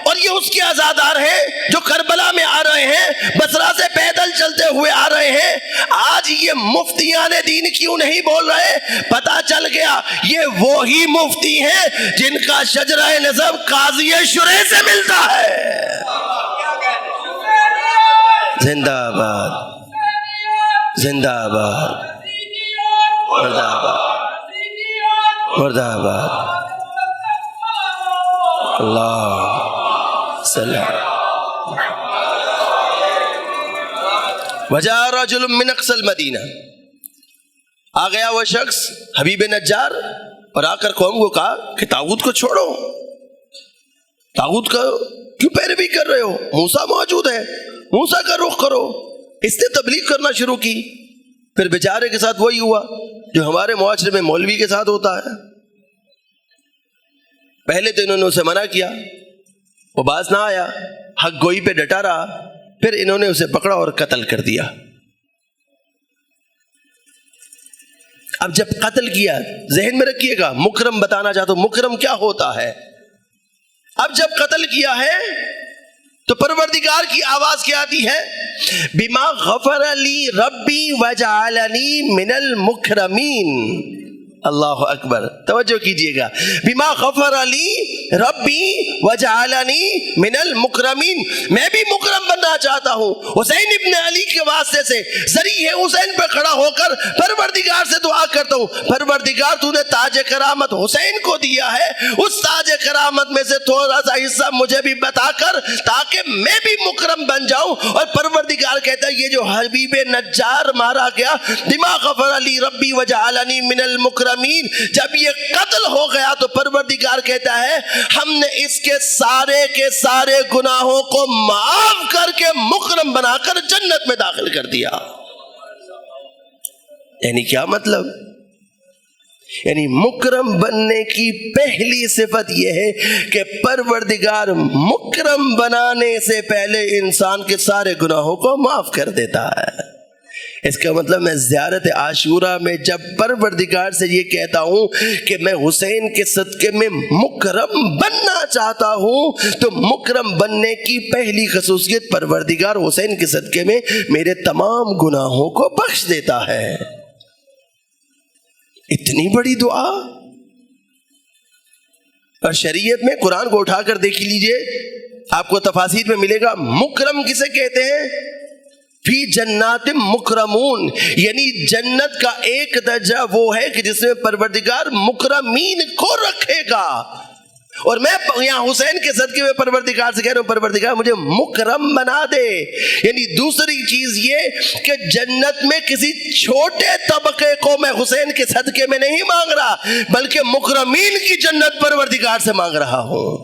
اور یہ اس کے عزادار ہیں جو کربلا میں آ رہے ہیں، بصرہ سے پیدل چلتے ہوئے آ رہے ہیں. آج یہ مفتیان دین کیوں نہیں بول رہے؟ پتا چل گیا یہ وہی مفتی ہیں جن کا شجرہ نسب قاضی شرح سے ملتا ہے. زندہ آباد، زندہ آباد، مردہ آباد، مردہ آباد. اللہ سلام. وجاء رجل من اقصى المدینہ، آ گیا وہ شخص حبیب نجار اور آ کر قوم کو کہا کہ طاغوت کو چھوڑو، طاغوت کا کیوں پیروی کر رہے ہو؟ موسیٰ موجود ہے، موسیٰ کا رخ کرو. اس نے تبلیغ کرنا شروع کی. پھر بیچارے کے ساتھ وہی ہوا جو ہمارے معاشرے میں مولوی کے ساتھ ہوتا ہے. پہلے تو انہوں نے اسے منع کیا، وہ باز نہ آیا، حق گوئی پہ ڈٹا رہا. پھر انہوں نے اسے پکڑا اور قتل کر دیا. اب جب قتل کیا، ذہن میں رکھیے گا، مکرم بتانا چاہتا ہوں مکرم کیا ہوتا ہے. اب جب قتل کیا ہے تو پروردگار کی آواز کیا آتی ہے؟ بما غفر لی ربی وجعلنی من المکرمین. اللہ اکبر، توجہ کیجئے گا. بما غفر لی ربی وجعلنی من المکرمین، میں بھی مکرم بننا چاہتا ہوں. حسین ابن علی کے واسطے سے ذریعہ حسین پہ کھڑا ہو کر پروردگار سے دعا کرتا ہوں، پروردگار تو نے تاج کرامت حسین کو دیا ہے، اس تاج کرامت میں سے تھوڑا سا حصہ مجھے بھی بتا کر تاکہ میں بھی مکرم بن جاؤں. اور پروردگار کہتا ہے یہ جو حبیب نجار مارا گیا، بما غفر لی ربی وجعلنی من المکرمین، جب یہ قتل ہو گیا تو پروردگار کہتا ہے ہم نے اس کے سارے گناہوں کو معاف کر کے مکرم بنا کر جنت میں داخل کر دیا. یعنی کیا مطلب؟ یعنی مکرم بننے کی پہلی صفت یہ ہے کہ پروردگار مکرم بنانے سے پہلے انسان کے سارے گناہوں کو معاف کر دیتا ہے. اس کا مطلب میں زیارت عاشورہ میں جب پروردگار سے یہ کہتا ہوں کہ میں حسین کے صدقے میں مکرم بننا چاہتا ہوں، تو مکرم بننے کی پہلی خصوصیت پروردگار حسین کے صدقے میں میرے تمام گناہوں کو بخش دیتا ہے. اتنی بڑی دعا. اور شریعت میں قرآن کو اٹھا کر دیکھ لیجئے، آپ کو تفاسیر میں ملے گا مکرم کسے کہتے ہیں؟ فی جنات مکرمون، یعنی جنت کا ایک درجہ وہ ہے کہ جس میں پروردگار مکرمین کو رکھے گا. اور میں یہاں حسین کے صدقے میں پروردگار سے کہہ رہا ہوں پروردگار مجھے مکرم بنا دے. یعنی دوسری چیز یہ کہ جنت میں کسی چھوٹے طبقے کو میں حسین کے صدقے میں نہیں مانگ رہا، بلکہ مکرمین کی جنت پروردگار سے مانگ رہا ہوں.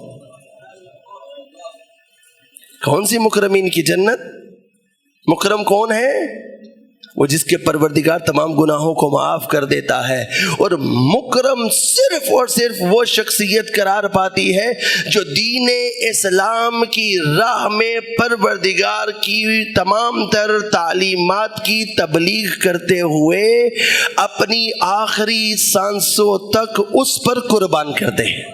کون سی مکرمین کی جنت؟ مکرم کون ہے؟ وہ جس کے پروردگار تمام گناہوں کو معاف کر دیتا ہے. اور مکرم صرف اور صرف وہ شخصیت قرار پاتی ہے جو دین اسلام کی راہ میں پروردگار کی تمام تر تعلیمات کی تبلیغ کرتے ہوئے اپنی آخری سانسوں تک اس پر قربان کرتے ہیں.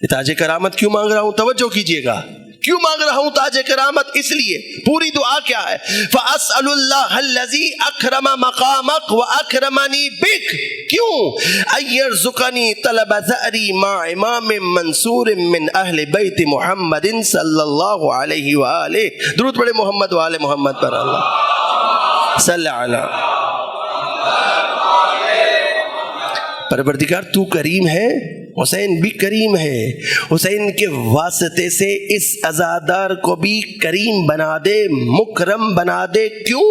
تاج کرامت کیوں مانگ رہا ہوں؟ توجہ کیجئے گا. کیوں مانگ رہا ہوں تاج کرامت؟ اس لیے پوری دعا کیا ہے؟ فَأَسْأَلُ اللَّهَ الَّذِي أَكْرَمَ مَقَامَكَ وَأَكْرَمَنِي بِكَ. کیوں؟ أَن يَرْزُقَنِي طَلَبَ ثَأْرِي مَعَ إِمَامٍ مَنْصُورٍ مِّنْ أَهْلِ بَيْتِ مُحَمَّدٍ صلی اللہ علیہ وآلہ. درود پڑھے محمد وآل محمد پر. اللہ صلی علی پروردگار تو کریم ہے، حسین بھی کریم ہے، حسین کے واسطے سے اس عزادار کو بھی کریم بنا دے، مکرم بنا دے۔ کیوں؟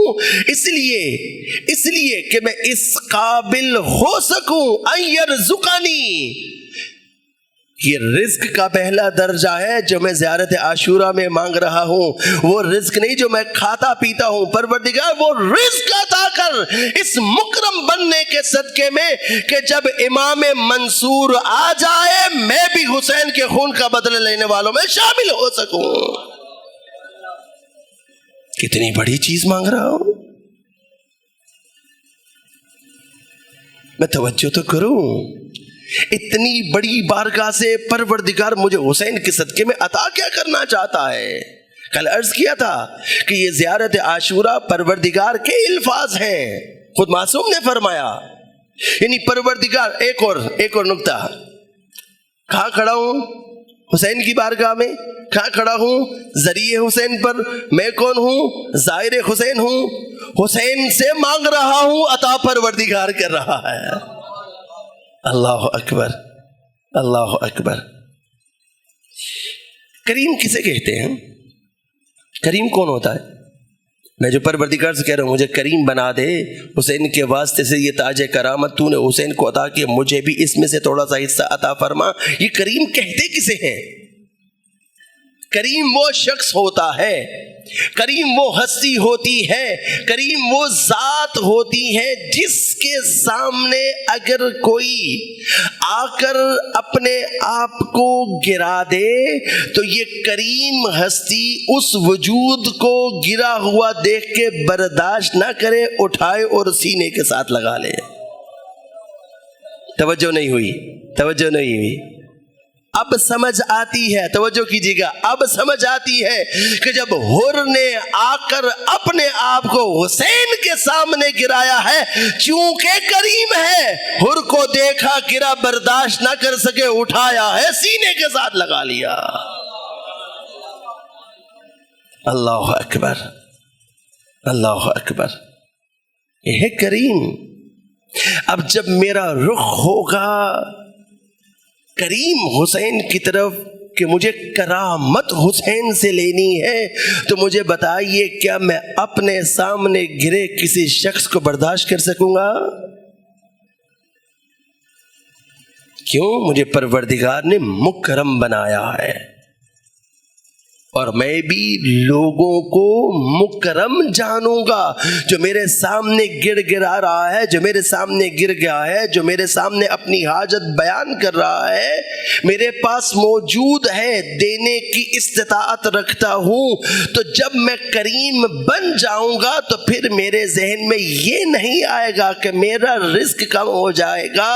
اس لیے کہ میں اس قابل ہو سکوں ان یرزقنی۔ یہ رزق کا پہلا درجہ ہے جو میں زیارت عاشورہ میں مانگ رہا ہوں، وہ رزق نہیں جو میں کھاتا پیتا ہوں۔ پروردگار وہ رزق عطا کر اس مکرم بننے کے صدقے میں کہ جب امام منصور آ جائے میں بھی حسین کے خون کا بدلہ لینے والوں میں شامل ہو سکوں۔ کتنی بڑی چیز مانگ رہا ہوں، میں توجہ تو کروں۔ اتنی بڑی بارگاہ سے پروردگار مجھے حسین کے صدقے میں عطا کیا کرنا چاہتا ہے؟ کل عرض کیا تھا کہ یہ زیارت عاشورہ پروردگار کے الفاظ ہیں، خود معصوم نے فرمایا، یعنی پروردگار۔ ایک اور نکتہ، کہاں کھڑا ہوں؟ حسین کی بارگاہ میں کہاں کھڑا ہوں؟ ذریعہ حسین پر۔ میں کون ہوں؟ زائر حسین ہوں، حسین سے مانگ رہا ہوں، عطا پروردگار کر رہا ہے۔ اللہ اکبر، اللہ اکبر۔ کریم کسے کہتے ہیں؟ کریم کون ہوتا ہے؟ میں جو پروردگار سے کہہ رہا ہوں مجھے کریم بنا دے، حسین کے واسطے سے یہ تاج کرامت تو نے حسین کو عطا کیا، مجھے بھی اس میں سے تھوڑا سا حصہ عطا فرما، یہ کریم کہتے کسے ہیں؟ کریم وہ شخص ہوتا ہے، کریم وہ ہستی ہوتی ہے، کریم وہ ذات ہوتی ہے جس کے سامنے اگر کوئی آ کر اپنے آپ کو گرا دے تو یہ کریم ہستی اس وجود کو گرا ہوا دیکھ کے برداشت نہ کرے، اٹھائے اور سینے کے ساتھ لگا لے۔ توجہ نہیں ہوئی، توجہ نہیں ہوئی۔ اب سمجھ آتی ہے، توجہ کیجیے گا، اب سمجھ آتی ہے کہ جب حر نے آ کر اپنے آپ کو حسین کے سامنے گرایا ہے، چونکہ کریم ہے، حر کو دیکھا گرا، برداشت نہ کر سکے، اٹھایا ہے، سینے کے ساتھ لگا لیا۔ اللہ اکبر، اللہ اکبر، یہ ہے کریم۔ اب جب میرا رخ ہوگا کریم حسین کی طرف کہ مجھے کرامت حسین سے لینی ہے، تو مجھے بتائیے کیا میں اپنے سامنے گرے کسی شخص کو برداشت کر سکوں گا؟ کیوں؟ مجھے پروردگار نے مکرم بنایا ہے، اور میں بھی لوگوں کو مکرم جانوں گا۔ جو میرے سامنے گر گرا رہا ہے، جو میرے سامنے گر گیا ہے، جو میرے سامنے اپنی حاجت بیان کر رہا ہے، میرے پاس موجود ہے، دینے کی استطاعت رکھتا ہوں، تو جب میں کریم بن جاؤں گا تو پھر میرے ذہن میں یہ نہیں آئے گا کہ میرا رزق کم ہو جائے گا،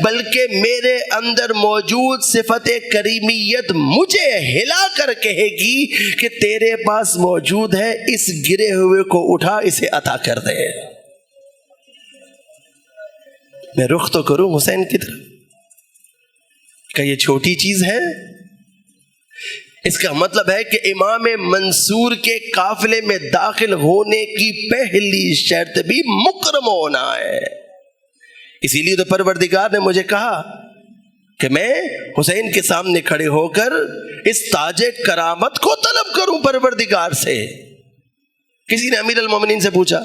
بلکہ میرے اندر موجود صفت کریمیت مجھے ہلا کر کہے گی کہ تیرے پاس موجود ہے، اس گرے ہوئے کو اٹھا، اسے عطا کر دے۔ میں رخ تو کروں حسین کی طرف، کیا یہ چھوٹی چیز ہے؟ اس کا مطلب ہے کہ امام منصور کے قافلے میں داخل ہونے کی پہلی شرط بھی مکرم ہونا ہے۔ اسی لیے تو پروردگار نے مجھے کہا کہ میں حسین کے سامنے کھڑے ہو کر اس تاج کرامت کو طلب کروں پروردگار سے۔ کسی نے امیر المومنین سے پوچھا،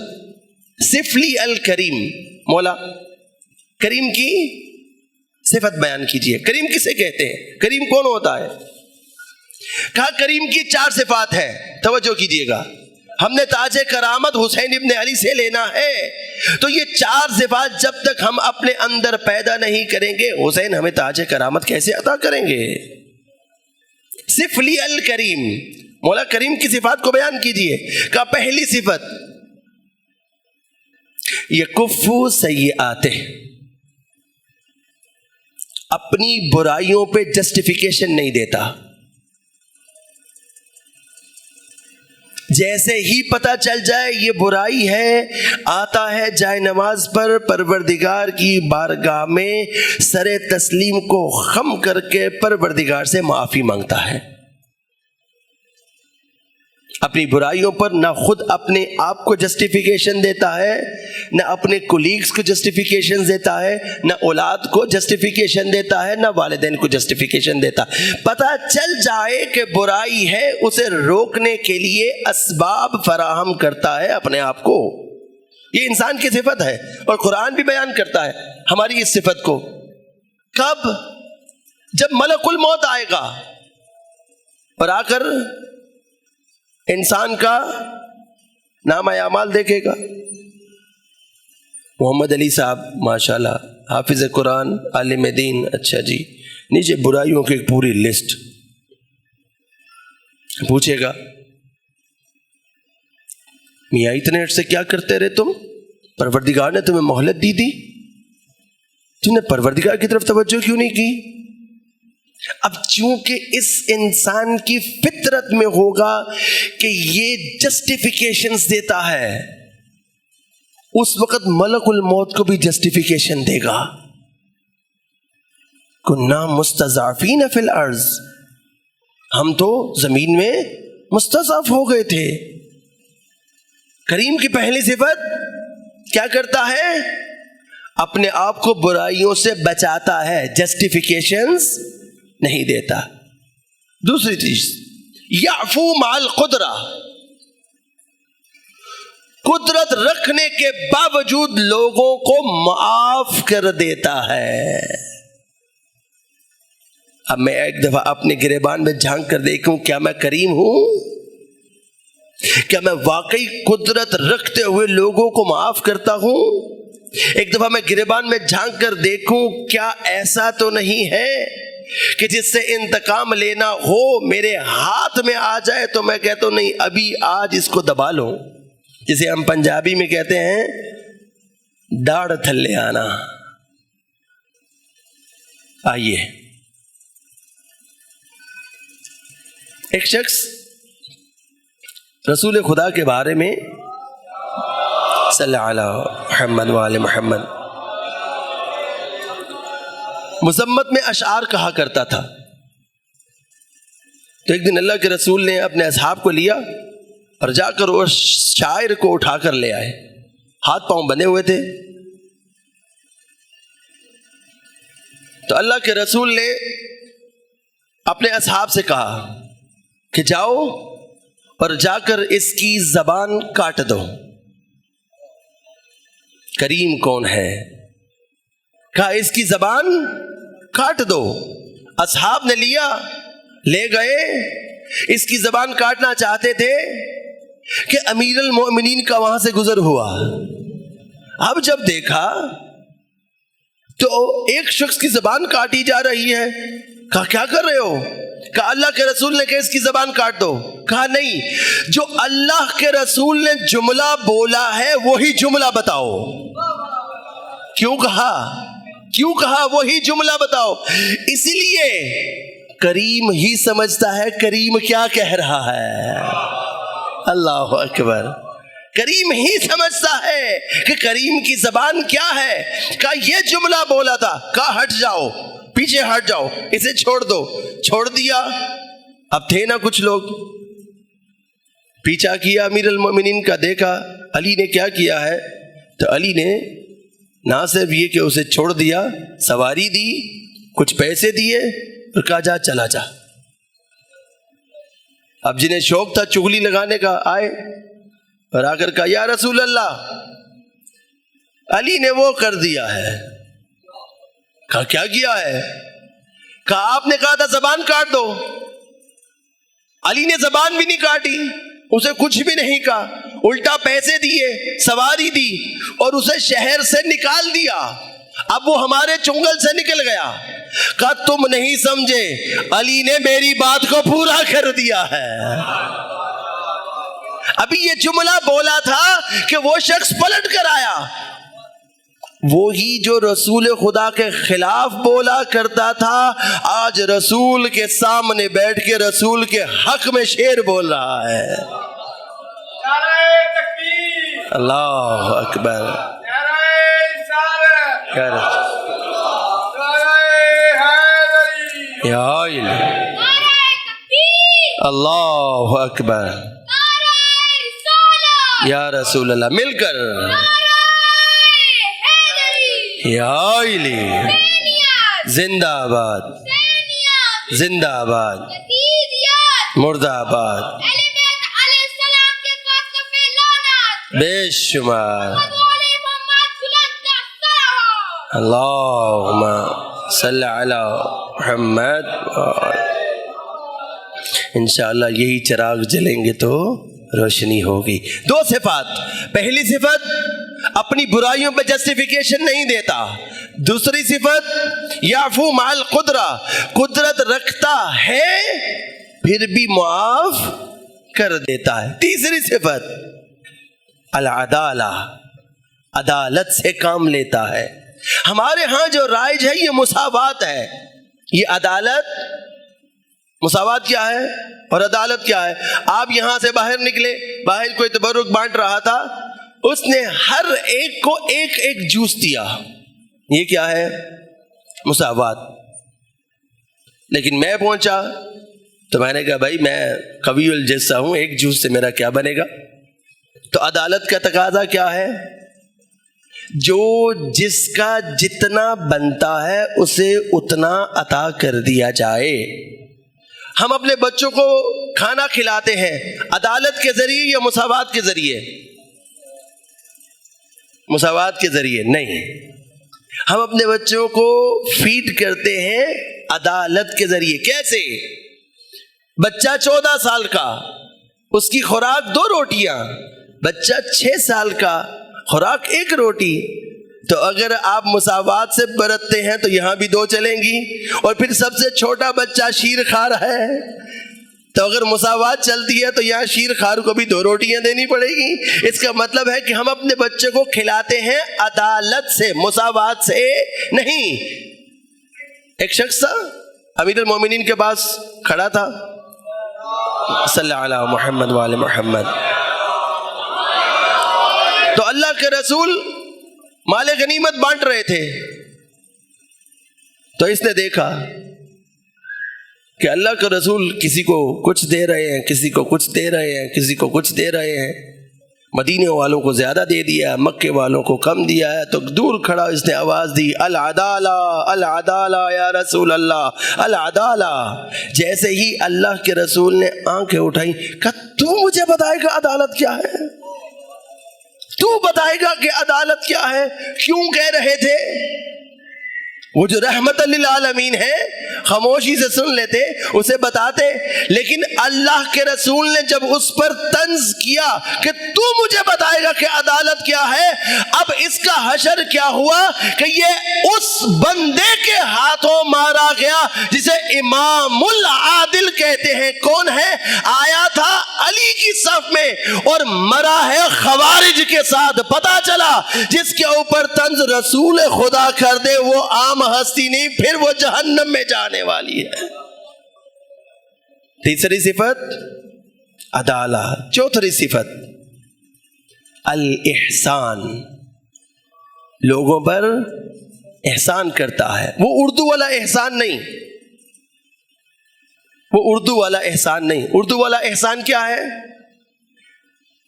صف لی الکریم، مولا کریم کی صفت بیان کیجئے، کریم کسے کہتے ہیں، کریم کون ہوتا ہے؟ کہا کریم کی 4 صفات ہیں، توجہ کیجئے گا۔ ہم نے تاج کرامت حسین ابن علی سے لینا ہے، تو یہ 4 صفات جب تک ہم اپنے اندر پیدا نہیں کریں گے، حسین ہمیں تاج کرامت کیسے عطا کریں گے؟ صف لی الکریم، مولا کریم کی صفات کو بیان کیجئے۔ کہا پہلی صفت یکف سیئاتہ، اپنی برائیوں پہ جسٹیفیکیشن نہیں دیتا۔ جیسے ہی پتا چل جائے یہ برائی ہے، آتا ہے جائے نماز پر پروردگار کی بارگاہ میں سر تسلیم کو خم کر کے پروردگار سے معافی مانگتا ہے۔ اپنی برائیوں پر نہ خود اپنے آپ کو جسٹیفیکیشن دیتا ہے، نہ اپنے کولیگز کو جسٹیفیکیشن دیتا ہے، نہ اولاد کو جسٹیفیکیشن دیتا ہے، نہ والدین کو جسٹیفیکیشن دیتا۔ پتہ چل جائے کہ برائی ہے، اسے روکنے کے لیے اسباب فراہم کرتا ہے اپنے آپ کو۔ یہ انسان کی صفت ہے، اور قرآن بھی بیان کرتا ہے ہماری اس صفت کو۔ کب؟ جب ملک الموت آئے گا اور آ کر انسان کا نامہ اعمال دیکھے گا۔ محمد علی صاحب ماشاءاللہ حافظ قرآن، عالم دین، اچھا جی، نیچے برائیوں کی ایک پوری لسٹ۔ پوچھے گا میاں اتنے عرصے کیا کرتے رہے تم؟ پروردگار نے تمہیں مہلت دی تھی، تم نے پروردگار کی طرف توجہ کیوں نہیں کی؟ اب چونکہ اس انسان کی فطرت میں ہوگا کہ یہ جسٹیفیکیشنز دیتا ہے، اس وقت ملک الموت کو بھی جسٹیفیکیشن دے گا۔ کنا مستضعفین فی الارض، ہم تو زمین میں مستضعف ہو گئے تھے۔ کریم کی پہلی صفت کیا کرتا ہے؟ اپنے آپ کو برائیوں سے بچاتا ہے، جسٹیفیکیشنز نہیں دیتا۔ دوسری چیز، یعفو مع القدرہ، قدرت رکھنے کے باوجود لوگوں کو معاف کر دیتا ہے۔ اب میں ایک دفعہ اپنے گریبان میں جھانک کر دیکھوں، کیا میں کریم ہوں؟ کیا میں واقعی قدرت رکھتے ہوئے لوگوں کو معاف کرتا ہوں؟ ایک دفعہ میں گریبان میں جھانک کر دیکھوں، کیا ایسا تو نہیں ہے کہ جس سے انتقام لینا ہو میرے ہاتھ میں آ جائے تو میں کہتا ہوں نہیں، ابھی آج اس کو دبا لوں، جسے ہم پنجابی میں کہتے ہیں ڈاڑھ تھلے آنا۔ آئیے، ایک شخص رسول خدا کے بارے میں صلی اللہ علیہ محمد وآل محمد مذمت میں اشعار کہا کرتا تھا۔ تو ایک دن اللہ کے رسول نے اپنے اصحاب کو لیا اور جا کر اس شاعر کو اٹھا کر لے آئے، ہاتھ پاؤں بندھے ہوئے تھے۔ تو اللہ کے رسول نے اپنے اصحاب سے کہا کہ جاؤ اور جا کر اس کی زبان کاٹ دو۔ کریم کون ہے؟ کہا اس کی زبان کاٹ دو۔ اصحاب نے لیا، لے گئے، اس کی زبان کاٹنا چاہتے تھے کہ امیر المؤمنین کا وہاں سے گزر ہوا۔ اب جب دیکھا تو ایک شخص کی زبان کاٹی جا رہی ہے، کہا کیا کر رہے ہو؟ کہا اللہ کے رسول نے کہ اس کی زبان کاٹ دو۔ کہا نہیں، جو اللہ کے رسول نے جملہ بولا ہے وہی جملہ بتاؤ۔ کیوں کہا وہی جملہ بتاؤ؟ اس لیے کریم ہی سمجھتا ہے کریم کیا کہہ رہا ہے۔ اللہ اکبر، کریم ہی سمجھتا ہے کہ کریم کی زبان کیا ہے۔ کہا یہ جملہ بولا تھا، کہا ہٹ جاؤ، پیچھے ہٹ جاؤ، اسے چھوڑ دو۔ چھوڑ دیا۔ اب تھے نا کچھ لوگ، پیچھا کیا امیر المومنین کا، دیکھا علی نے کیا کیا ہے، تو علی نے نہ صرف یہ کہ اسے چھوڑ دیا، سواری دی، کچھ پیسے دیے اور کہا جا چلا جا۔ اب جنہیں شوق تھا چغلی لگانے کا آئے اور آ کر کہا یا رسول اللہ، علی نے وہ کر دیا ہے۔ کہا کیا کیا ہے؟ کہا آپ نے کہا تھا زبان کاٹ دو، علی نے زبان بھی نہیں کاٹی، اسے کچھ بھی نہیں کہا، الٹا پیسے دیے، سواری دی اور اسے شہر سے نکال دیا۔ اب وہ ہمارے چنگل سے نکل گیا۔ کہا تم نہیں سمجھے، علی نے میری بات کو پورا کر دیا ہے۔ ابھی یہ جملہ بولا تھا کہ وہ شخص پلٹ کر آیا، وہی جو رسول خدا کے خلاف بولا کرتا تھا آج رسول کے سامنے بیٹھ کے رسول کے حق میں شعر بول رہا ہے۔ اللہ اکبر، اللہ اکبر، یا رسول اللہ، مل کر یا علی، زندہ آباد، زندہ آباد، مردہ آباد، بے شمار، اللہم صلی علی محمد۔ انشاءاللہ یہی چراغ جلیں گے تو روشنی ہوگی۔ دو صفات، پہلی صفت اپنی برائیوں پہ جسٹیفیکیشن نہیں دیتا، دوسری صفت یعفو مع القدرہ، قدرت رکھتا ہے پھر بھی معاف کر دیتا ہے، تیسری صفت العدالہ، عدالت سے کام لیتا ہے۔ ہمارے ہاں جو رائج ہے یہ مساوات ہے، یہ عدالت، مساوات کیا ہے اور عدالت کیا ہے؟ آپ یہاں سے باہر نکلے، باہر کوئی تبرک بانٹ رہا تھا، اس نے ہر ایک کو ایک ایک جوس دیا، یہ کیا ہے؟ مساوات۔ لیکن میں پہنچا تو میں نے کہا بھائی میں قوی الجثہ ہوں، ایک جوس سے میرا کیا بنے گا؟ تو عدالت کا تقاضا کیا ہے؟ جو جس کا جتنا بنتا ہے اسے اتنا عطا کر دیا جائے۔ ہم اپنے بچوں کو کھانا کھلاتے ہیں عدالت کے ذریعے یا مساوات کے ذریعے؟ مساوات کے ذریعے نہیں، ہم اپنے بچوں کو فیڈ کرتے ہیں عدالت کے ذریعے۔ کیسے؟ بچہ 14 سال کا، اس کی خوراک 2 روٹیاں، بچہ 6 سال کا، خوراک 1 روٹی۔ تو اگر آپ مساوات سے برتتے ہیں تو یہاں بھی 2 چلیں گی، اور پھر سب سے چھوٹا بچہ شیر خار ہے تو اگر مساوات چلتی ہے تو یہاں شیر خار کو بھی 2 روٹیاں دینی پڑے گی۔ اس کا مطلب ہے کہ ہم اپنے بچے کو کھلاتے ہیں عدالت سے، مساوات سے نہیں۔ ایک شخص تھا امیر المومنین کے پاس کھڑا تھا، صلی اللہ علیہ محمد وآل محمد، تو اللہ کے رسول مال غنیمت بانٹ رہے تھے، تو اس نے دیکھا کہ اللہ کے رسول کسی کو کچھ دے رہے ہیں، کسی کو کچھ دے رہے ہیں، کسی کو کچھ دے رہے ہیں، مدینے والوں کو زیادہ دے دیا، مکے والوں کو کم دیا ہے۔ تو دور کھڑا اس نے آواز دی، العدالہ العدالہ یا رسول اللہ، العدالہ۔ جیسے ہی اللہ کے رسول نے آنکھیں اٹھائی، کہا تو مجھے بتائے گا عدالت کیا ہے؟ تو بتائے گا کہ عدالت کیا ہے؟ کیوں کہہ رہے تھے؟ وہ جو رحمت للعالمین ہے خاموشی سے سن لیتے، اسے بتاتے، لیکن اللہ کے رسول نے جب اس پر طنز کیا کہ تو مجھے بتائے گا کہ عدالت کیا ہے، اب اس کا حشر کیا ہوا کہ یہ اس بندے کے ہاتھوں مارا گیا جسے امام العادل کہتے ہیں۔ کون ہے؟ آیا تھا علی کی صف میں اور مرا ہے خوارج کے ساتھ۔ پتا چلا جس کے اوپر طنز رسول خدا کر دے وہ عام ہستی نہیں، پھر وہ جہنم میں جانے والی ہے۔ تیسری صفت عدالت، چوتھی صفت الاحسان، لوگوں پر احسان کرتا ہے۔ وہ اردو والا احسان نہیں، وہ اردو والا احسان نہیں۔ اردو والا احسان کیا ہے؟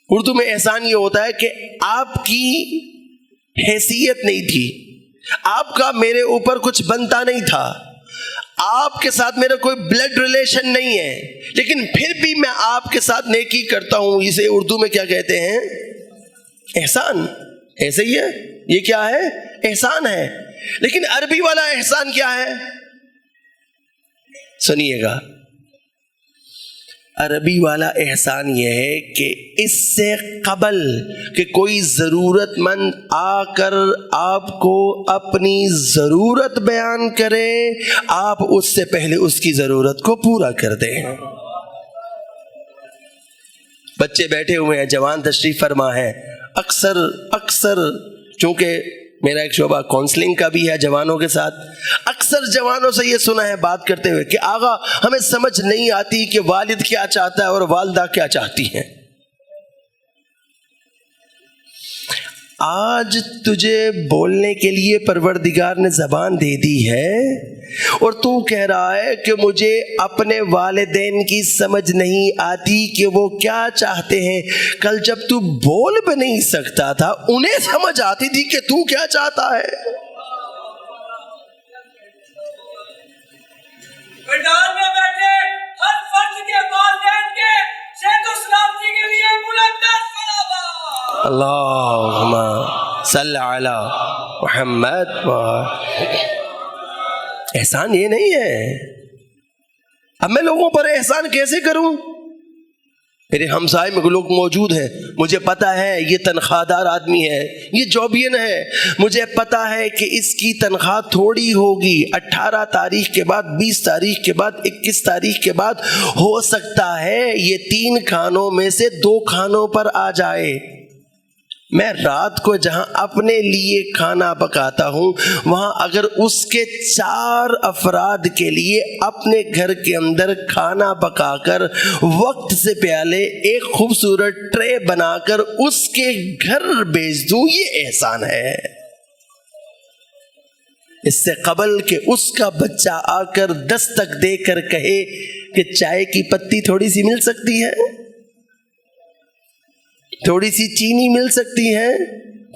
اردو میں احسان یہ ہوتا ہے کہ آپ کی حیثیت نہیں تھی، آپ کا میرے اوپر کچھ بنتا نہیں تھا، آپ کے ساتھ میرا کوئی بلڈ ریلیشن نہیں ہے، لیکن پھر بھی میں آپ کے ساتھ نیکی کرتا ہوں۔ اسے اردو میں کیا کہتے ہیں؟ احسان۔ ایسے ہی ہے، یہ کیا ہے؟ احسان ہے۔ لیکن عربی والا احسان کیا ہے؟ سنیے گا، عربی والا احسان یہ ہے کہ اس سے قبل کہ کوئی ضرورت مند آ کر آپ کو اپنی ضرورت بیان کرے، آپ اس سے پہلے اس کی ضرورت کو پورا کر دیں۔ بچے بیٹھے ہوئے ہیں، جوان تشریف فرما ہے، اکثر چونکہ میرا ایک شعبہ کونسلنگ کا بھی ہے جوانوں کے ساتھ، اکثر جوانوں سے یہ سنا ہے بات کرتے ہوئے کہ آغا ہمیں سمجھ نہیں آتی کہ والد کیا چاہتا ہے اور والدہ کیا چاہتی ہیں۔ آج تجھے بولنے کے لیے پروردگار نے زبان دے دی ہے اور تو کہہ رہا ہے کہ مجھے اپنے والدین کی سمجھ نہیں آتی کہ وہ کیا چاہتے ہیں. کل جب تو بول بھی نہیں سکتا تھا انہیں سمجھ آتی تھی کہ تو کیا چاہتا ہے. میدان میں بیٹھے ہر فرد کے والدین کے صحت و سلامتی کے لیے بلند صلوات. اللہم صلی علی محمد. احسان یہ نہیں ہے. اب میں لوگوں پر احسان کیسے کروں؟ میرے ہمسائے میں لوگ موجود ہیں، مجھے پتا ہے یہ تنخواہ دار آدمی ہے، یہ جوبین ہے، مجھے پتا ہے کہ اس کی تنخواہ تھوڑی ہوگی، 18 تاریخ کے بعد، 20 تاریخ کے بعد، 21 تاریخ کے بعد ہو سکتا ہے یہ 3 کھانوں میں سے 2 کھانوں پر آ جائے. میں رات کو جہاں اپنے لیے کھانا پکاتا ہوں وہاں اگر اس کے 4 افراد کے لیے اپنے گھر کے اندر کھانا پکا کر وقت سے پہلے ایک خوبصورت ٹرے بنا کر اس کے گھر بھیج دوں، یہ احسان ہے. اس سے قبل کہ اس کا بچہ آ کر دستک دے کر کہے کہ چائے کی پتی تھوڑی سی مل سکتی ہے، تھوڑی سی چینی مل سکتی ہے،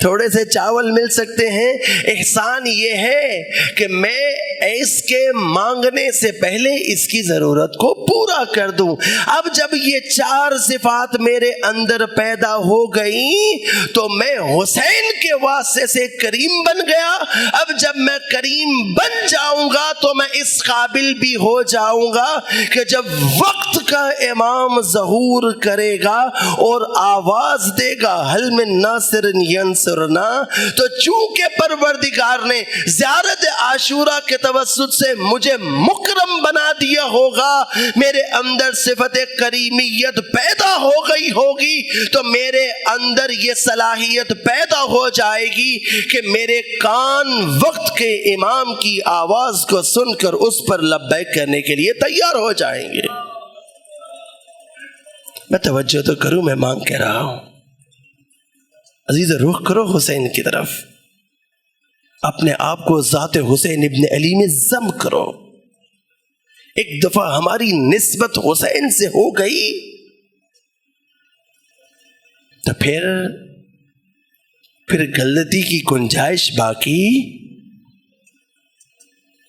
تھوڑے سے چاول مل سکتے ہیں. احسان یہ ہے کہ میں اس کے مانگنے سے پہلے اس کی ضرورت کو پورا کر دوں. اب جب یہ 4 صفات میرے اندر پیدا ہو گئی تو میں حسین کے واسطے سے کریم بن گیا. اب جب میں کریم بن جاؤں گا تو میں اس قابل بھی ہو جاؤں گا کہ جب وقت کا امام ظہور کرے گا اور آواز دے گا حل من ناصر ینصرنا، تو چونکہ پروردگار نے زیارت عاشورہ کے توسط سے مجھے مکرم بنا دیا ہوگا، میرے اندر صفت کریمیت پیدا ہو گئی ہوگی، تو میرے اندر یہ صلاحیت پیدا ہو جائے گی کہ میرے کان وقت کے امام کی آواز کو سن کر اس پر لبیک کرنے کے لیے تیار ہو جائیں گے. میں توجہ تو کروں، میں مانگ کے رہا ہوں. عزیز رخ کرو حسین کی طرف، اپنے آپ کو ذات حسین ابن علی میں ضم کرو. ایک دفعہ ہماری نسبت حسین سے ہو گئی تو پھر غلطی کی گنجائش باقی.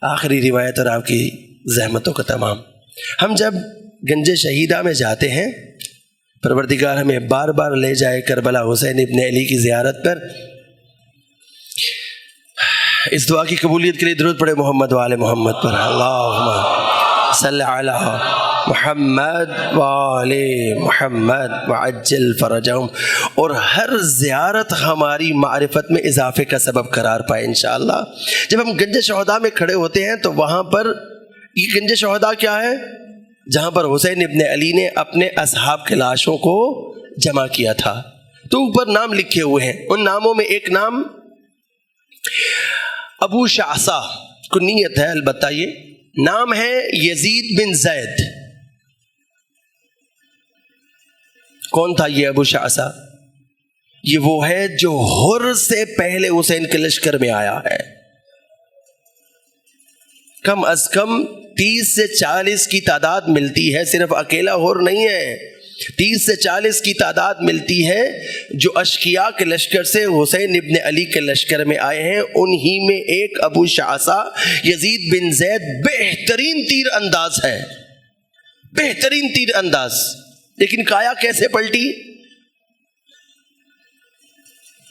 آخری روایت اور آپ کی زحمتوں کا تمام. ہم جب گنج شہیدہ میں جاتے ہیں، پروردگار ہمیں بار بار لے جائے کربلا حسین ابن علی کی زیارت پر. اس دعا کی قبولیت کے لیے درود پڑھے محمد و آل محمد پر. اللہم صلی علی محمد و آل محمد وعجل فرجہم. اور ہر زیارت ہماری معرفت میں اضافے کا سبب قرار پائے انشاءاللہ. جب ہم گنج شہداء میں کھڑے ہوتے ہیں تو وہاں پر یہ گنج شہداء کیا ہے؟ جہاں پر حسین ابن علی نے اپنے اصحاب کے لاشوں کو جمع کیا تھا. تو اوپر نام لکھے ہوئے ہیں. ان ناموں میں ایک نام ابو شعثا کنیت ہے، البتہ یہ نام ہے یزید بن زید. کون تھا یہ ابو شعثا؟ یہ وہ ہے جو حر سے پہلے حسین کے لشکر میں آیا ہے. کم از کم 30 سے 40 کی تعداد ملتی ہے، صرف اکیلا حر نہیں ہے. 30 سے 40 کی تعداد ملتی ہے جو اشقیاء کے لشکر سے حسین ابن علی کے لشکر میں آئے ہیں. انہی میں ایک ابو شعثا یزید بن زید بہترین تیر انداز ہے، بہترین تیر انداز. لیکن کایا کیسے پلٹی؟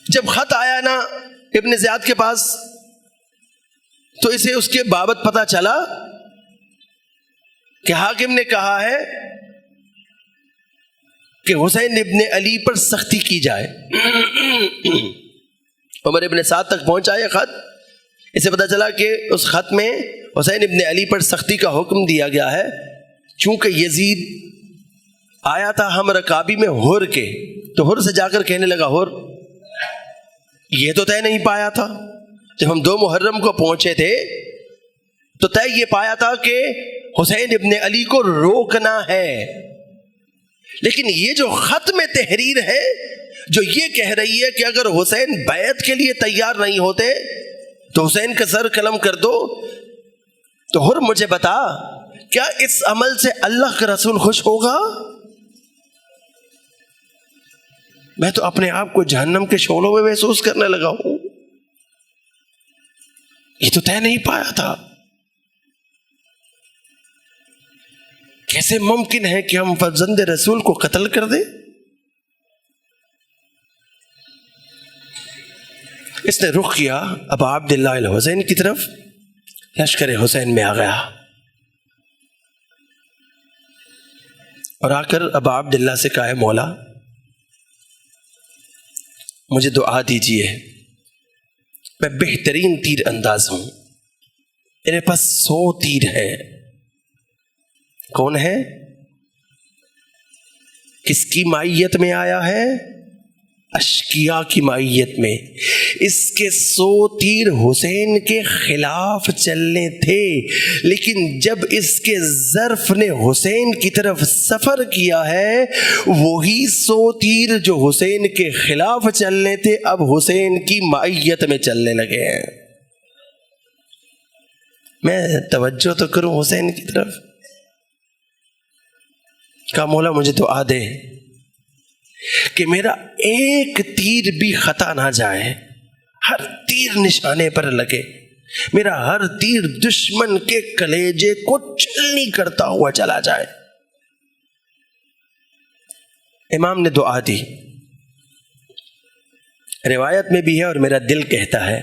جب خط آیا نا ابن زیاد کے پاس تو اسے اس کے بابت پتا چلا کہ حاکم نے کہا ہے کہ حسین ابن علی پر سختی کی جائے. عمر ابن سعد تک پہنچا یہ خط. اسے پتا چلا کہ اس خط میں حسین ابن علی پر سختی کا حکم دیا گیا ہے. چونکہ یزید آیا تھا ہم رکابی میں حر کے، تو حر سے جا کر کہنے لگا حر یہ تو طے نہیں پایا تھا. جب ہم 2 محرم کو پہنچے تھے تو طے یہ پایا تھا کہ حسین ابن علی کو روکنا ہے، لیکن یہ جو خط میں تحریر ہے جو یہ کہہ رہی ہے کہ اگر حسین بیعت کے لیے تیار نہیں ہوتے تو حسین کا سر قلم کر دو، تو ہر مجھے بتا کیا اس عمل سے اللہ کا رسول خوش ہوگا؟ میں تو اپنے آپ کو جہنم کے شعلوں میں محسوس کرنے لگا ہوں، یہ تو طے نہیں پایا تھا۔ کیسے ممکن ہے کہ ہم فرزند رسول کو قتل کر دیں؟ اس نے رخ کیا ابا عبداللہ الحسین کی طرف، لشکر حسین میں آ گیا اور آ کر ابا عبداللہ سے کہا، مولا مجھے دعا دیجیے، میں بہترین تیر انداز ہوں، میرے پاس 100 تیر ہے۔ کون ہے؟ کس کی مائیت میں آیا ہے؟ اشقیاء کی مائیت میں۔ اس کے 100 تیر حسین کے خلاف چلنے تھے، لیکن جب اس کے ظرف نے حسین کی طرف سفر کیا ہے، وہی 100 تیر جو حسین کے خلاف چلنے تھے اب حسین کی مائیت میں چلنے لگے ہیں۔ میں توجہ تو کروں حسین کی طرف، کہا مولا مجھے دعا دے کہ میرا ایک تیر بھی خطا نہ جائے، ہر تیر نشانے پر لگے، میرا ہر تیر دشمن کے کلیجے کو چھلنی کرتا ہوا چلا جائے۔ امام نے دعا دی، روایت میں بھی ہے اور میرا دل کہتا ہے،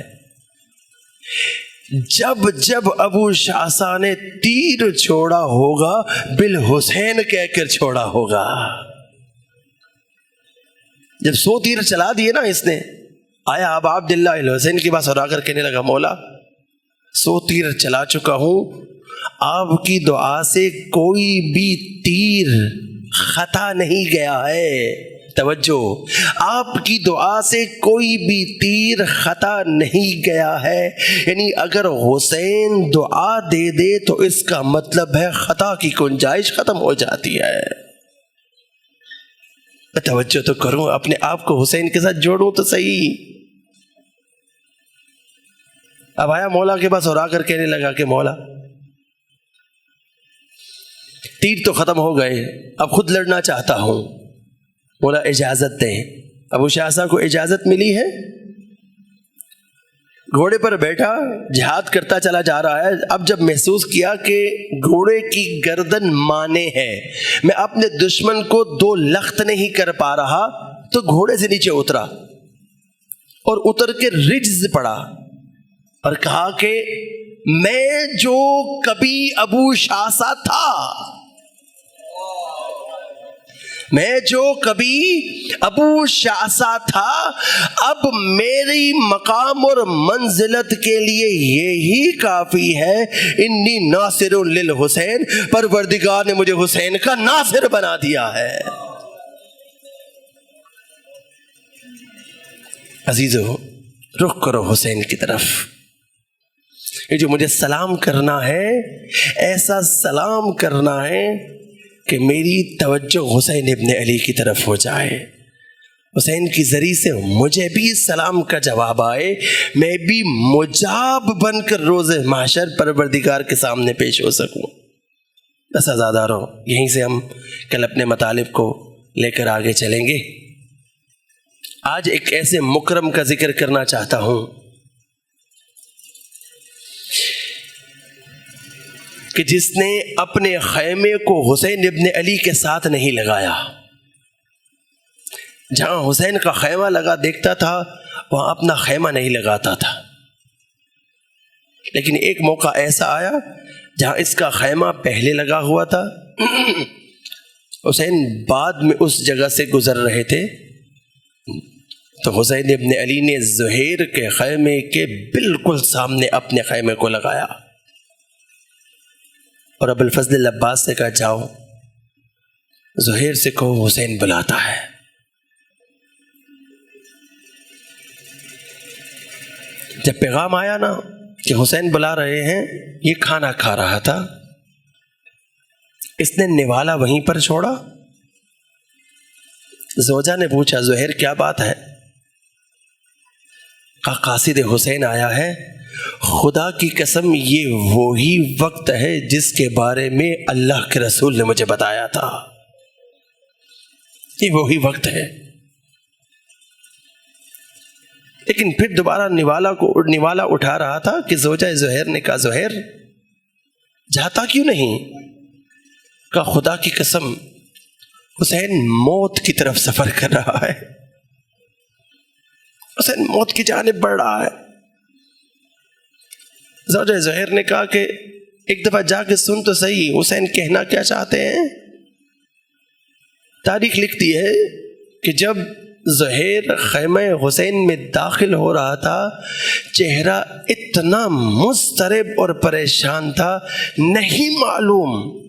جب جب ابو شعثا نے تیر چھوڑا ہوگا بالحسین کہہ کر چھوڑا ہوگا۔ جب 100 تیر چلا دیے نا اس نے، آیا ابا عبداللہ الحسین کے پاس اور آ کر کہنے لگا، مولا 100 تیر چلا چکا ہوں، آپ کی دعا سے کوئی بھی تیر خطا نہیں گیا ہے۔ توجہ، آپ کی دعا سے کوئی بھی تیر خطا نہیں گیا ہے، یعنی اگر حسین دعا دے دے تو اس کا مطلب ہے خطا کی گنجائش ختم ہو جاتی ہے۔ توجہ تو کروں، اپنے آپ کو حسین کے ساتھ جوڑوں تو صحیح۔ اب آیا مولا کے پاس اور آ کر کہنے لگا کہ مولا تیر تو ختم ہو گئے، اب خود لڑنا چاہتا ہوں، مولا اجازت دیں۔ ابو شعثا کو اجازت ملی ہے، گھوڑے پر بیٹھا جہاد کرتا چلا جا رہا ہے۔ اب جب محسوس کیا کہ گھوڑے کی گردن مانے ہے، میں اپنے دشمن کو 2 لخت نہیں کر پا رہا، تو گھوڑے سے نیچے اترا اور اتر کے رجز پڑا اور کہا کہ میں جو کبھی ابو شعثا تھا، میں جو کبھی ابو شعثا تھا، اب میری مقام اور منزلت کے لیے یہی کافی ہے، انی ناصر للحسین، پروردگار نے مجھے حسین کا ناصر بنا دیا ہے۔ عزیزو، رخ کرو حسین کی طرف، یہ جو مجھے سلام کرنا ہے، ایسا سلام کرنا ہے کہ میری توجہ حسین ابن علی کی طرف ہو جائے، حسین کی ذریعے سے مجھے بھی سلام کا جواب آئے، میں بھی مجاب بن کر روز محشر پروردگار کے سامنے پیش ہو سکوں۔ بس عزادارو، یہیں سے ہم کل اپنے مطالب کو لے کر آگے چلیں گے۔ آج ایک ایسے مکرم کا ذکر کرنا چاہتا ہوں کہ جس نے اپنے خیمے کو حسین ابن علی کے ساتھ نہیں لگایا۔ جہاں حسین کا خیمہ لگا دیکھتا تھا وہاں اپنا خیمہ نہیں لگاتا تھا، لیکن ایک موقع ایسا آیا جہاں اس کا خیمہ پہلے لگا ہوا تھا، حسین بعد میں اس جگہ سے گزر رہے تھے، تو حسین ابن علی نے زہیر کے خیمے کے بالکل سامنے اپنے خیمے کو لگایا اور ابو الفضل العباس سے کہا، جاؤ زہیر سے کہو حسین بلاتا ہے۔ جب پیغام آیا نا کہ حسین بلا رہے ہیں، یہ کھانا کھا رہا تھا، اس نے نوالا وہیں پر چھوڑا، زوجہ نے پوچھا زہیر کیا بات ہے؟ کہا قاصد حسین آیا ہے، خدا کی قسم یہ وہی وقت ہے جس کے بارے میں اللہ کے رسول نے مجھے بتایا تھا، یہ وہی وقت ہے۔ لیکن پھر دوبارہ نوالا اٹھا رہا تھا کہ زوجہ زہیر نے کہا زہیر جاتا کیوں نہیں؟ کہا خدا کی قسم حسین موت کی طرف سفر کر رہا ہے، حسین موت کی جانب بڑھ رہا ہے۔ زوجہ زہیر نے کہا کہ ایک دفعہ جا کے سن تو صحیح حسین کہنا کیا چاہتے ہیں۔ تاریخ لکھتی ہے کہ جب زہیر خیمہ حسین میں داخل ہو رہا تھا چہرہ اتنا مضطرب اور پریشان تھا، نہیں معلوم،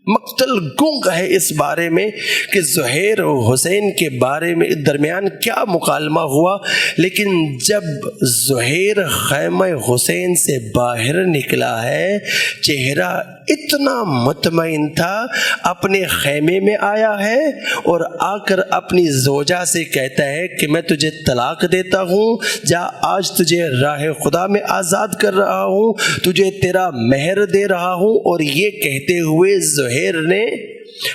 مقتل گنگ ہے اس بارے میں کہ زہیر و حسین کے بارے میں درمیان کیا مکالمہ ہوا۔ لیکن جب زہیر خیمہ حسین سے باہر نکلا ہے چہرہ اتنا مطمئن تھا، اپنے خیمے میں آیا ہے اور آ کر اپنی زوجہ سے کہتا ہے کہ میں تجھے طلاق دیتا ہوں، جا آج تجھے راہ خدا میں آزاد کر رہا ہوں، تجھے تیرا مہر دے رہا ہوں۔ اور یہ کہتے ہوئے زہیر نے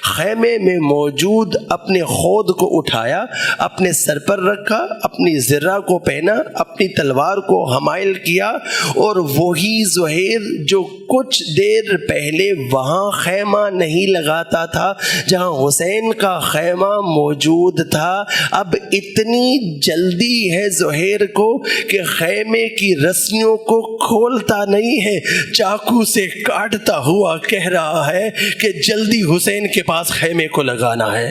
خیمے میں موجود اپنے خود کو اٹھایا، اپنے سر پر رکھا، اپنی زرہ کو پہنا، اپنی تلوار کو حمائل کیا، اور وہی زہیر جو کچھ دیر پہلے وہاں خیمہ نہیں لگاتا تھا جہاں حسین کا خیمہ موجود تھا، اب اتنی جلدی ہے زہیر کو کہ خیمے کی رسیوں کو کھولتا نہیں ہے، چاقو سے کاٹتا ہوا کہہ رہا ہے کہ جلدی حسین کے پاس خیمے کو لگانا ہے۔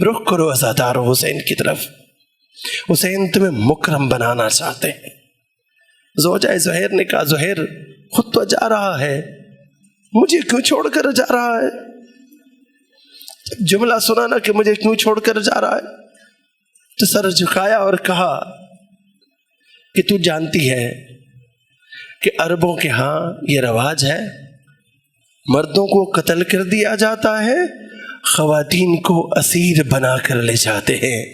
رخ کرو عزادار حسین کی طرف، حسین تمہیں مکرم بنانا چاہتے ہیں۔ زوجہ زہیر نے کہا زہیر خود تو جا رہا ہے، مجھے کیوں چھوڑ کر جا رہا ہے؟ جب جملہ سنا نا کہ مجھے کیوں چھوڑ کر جا رہا ہے تو سر جھکایا اور کہا کہ تو جانتی ہے کہ عربوں کے ہاں یہ رواج ہے، مردوں کو قتل کر دیا جاتا ہے، خواتین کو اسیر بنا کر لے جاتے ہیں۔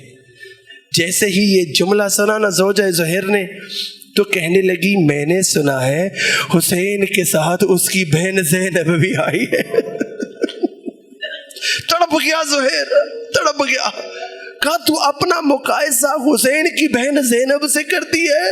جیسے ہی یہ جملہ سنا نا زوجہ زہیر نے تو کہنے لگی میں نے سنا ہے حسین کے ساتھ اس کی بہن زینب بھی آئی ہے۔ تڑپ گیا زہیر، تڑپ گیا، کہا تو اپنا مقایسہ حسین کی بہن زینب سے کرتی ہے؟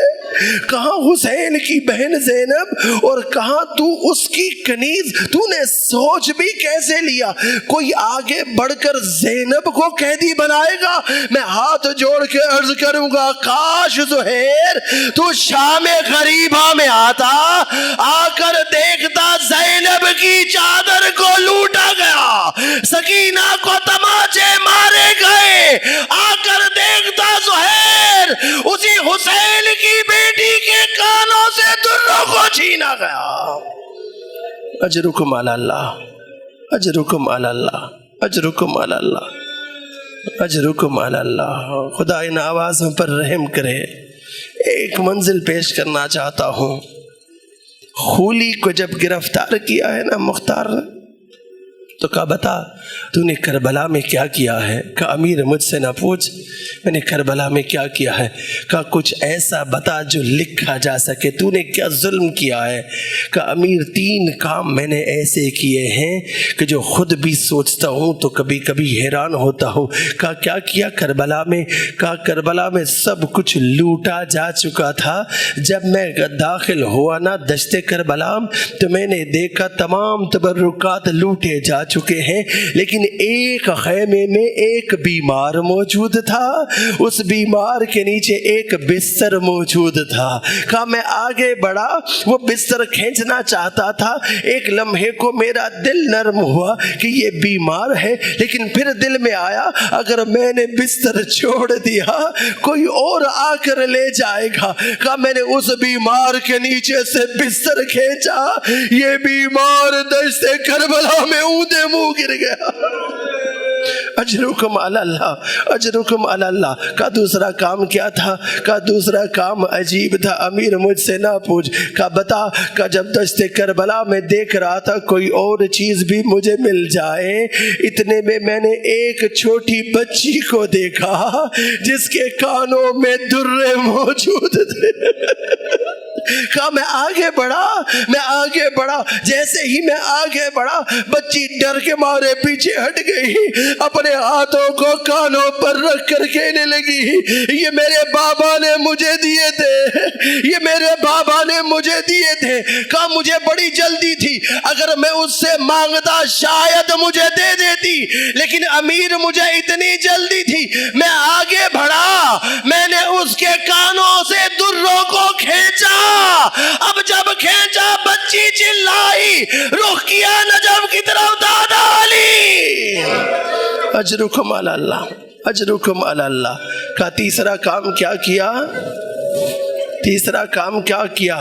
کہاں حسین کی بہن زینب اور کہاں تو اس کی کنیز؟ تو نے سوچ بھی کیسے لیا؟ کوئی آگے بڑھ کر زینب کو قیدی بنائے گا؟ میں ہاتھ جوڑ کے عرض کروں گا کاش زہیر تو شام غریبہ میں آتا، آ کر دیکھتا زینب کی چادر کو لوٹا گیا، سکینہ کو تماچے مارے گئے، آ کر دیکھتا زہیر اسی حسین کی بیٹی کے کانوں سے دروں کو چھینا گیا۔ اجرکم علی اللہ، اجرکم علی اللہ، اجرکم علی اللہ، اجرکم علی اللہ۔ خدا ان آوازوں پر رحم کرے۔ ایک منزل پیش کرنا چاہتا ہوں۔ خولی کو جب گرفتار کیا ہے نا مختار نے تو کہا بتا تو نے کربلا میں کیا کیا ہے؟ کہا امیر مجھ سے نہ پوچھ، میں نے کربلا میں کیا کیا ہے؟ کہا کچھ ایسا بتا جو لکھا جا سکے، تو نے کیا ظلم کیا ہے؟ کہا امیر 3 کام میں نے ایسے کیے ہیں کہ جو خود بھی سوچتا ہوں تو کبھی کبھی حیران ہوتا ہوں۔ کہا کیا کیا کربلا میں؟ کہا کربلا میں سب کچھ لوٹا جا چکا تھا، جب میں داخل ہوا نا دشت کربلا تو میں نے دیکھا تمام تبرکات لوٹے جا چکے ہیں، لیکن ایک خیمے میں ایک بیمار موجود تھا، اس بیمار کے نیچے ایک بستر موجود تھا۔ کہا میں آگے بڑھا، وہ بستر کھینچنا چاہتا تھا، ایک لمحے کو میرا دل نرم ہوا کہ یہ بیمار ہے، لیکن پھر دل میں آیا اگر میں نے بستر چھوڑ دیا کوئی اور آ کر لے جائے گا۔ کہا میں نے اس بیمار کے نیچے سے بستر کھینچا، یہ بیمار دشت کربلا میں اونتے منہ گر گیا۔ اجرکم علی اللہ، اجرکم علی اللہ کا دوسرا کام کیا تھا؟ کا دوسرا کام عجیب تھا، امیر مجھ سے نہ پوچھ، کا بتا کا جب دشت کربلا میں دیکھ رہا تھا کوئی اور چیز بھی مجھے مل جائے، اتنے میں نے ایک چھوٹی بچی کو دیکھا جس کے کانوں میں درے موجود تھے۔ کہا میں آگے بڑھا، جیسے ہی میں آگے بڑھا بچی ڈر کے مارے پیچھے ہٹ گئی، اپنے ہاتھوں کو کانوں پر رکھ کر کہنے لگی یہ میرے بابا نے مجھے دیے تھے، یہ میرے بابا نے مجھے دیے تھے۔ کہا مجھے بڑی جلدی تھی، اگر میں اس سے مانگتا شاید مجھے دے دیتی، لیکن امیر مجھے اتنی جلدی تھی، میں آگے بڑھا، میں نے اس کے کانوں سے دروں کو کھینچا، اب جب کھینچا بچی چلائی، رخ کیا نجف کی طرف، دادا علی اجرکم علی اللہ، اجرکم علی اللہ کا تیسرا کام کیا کیا؟ تیسرا کام کیا کیا؟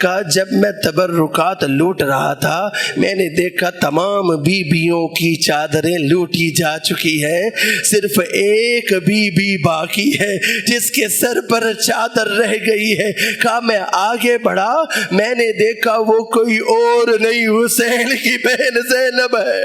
کہا جب میں تبرکات لوٹ رہا تھا میں نے دیکھا تمام بیویوں کی چادریں لوٹی جا چکی ہیں، صرف ایک بیوی باقی ہے جس کے سر پر چادر رہ گئی ہے۔ کہا میں آگے بڑھا، میں نے دیکھا وہ کوئی اور نہیں حسین کی بہن زینب ہے۔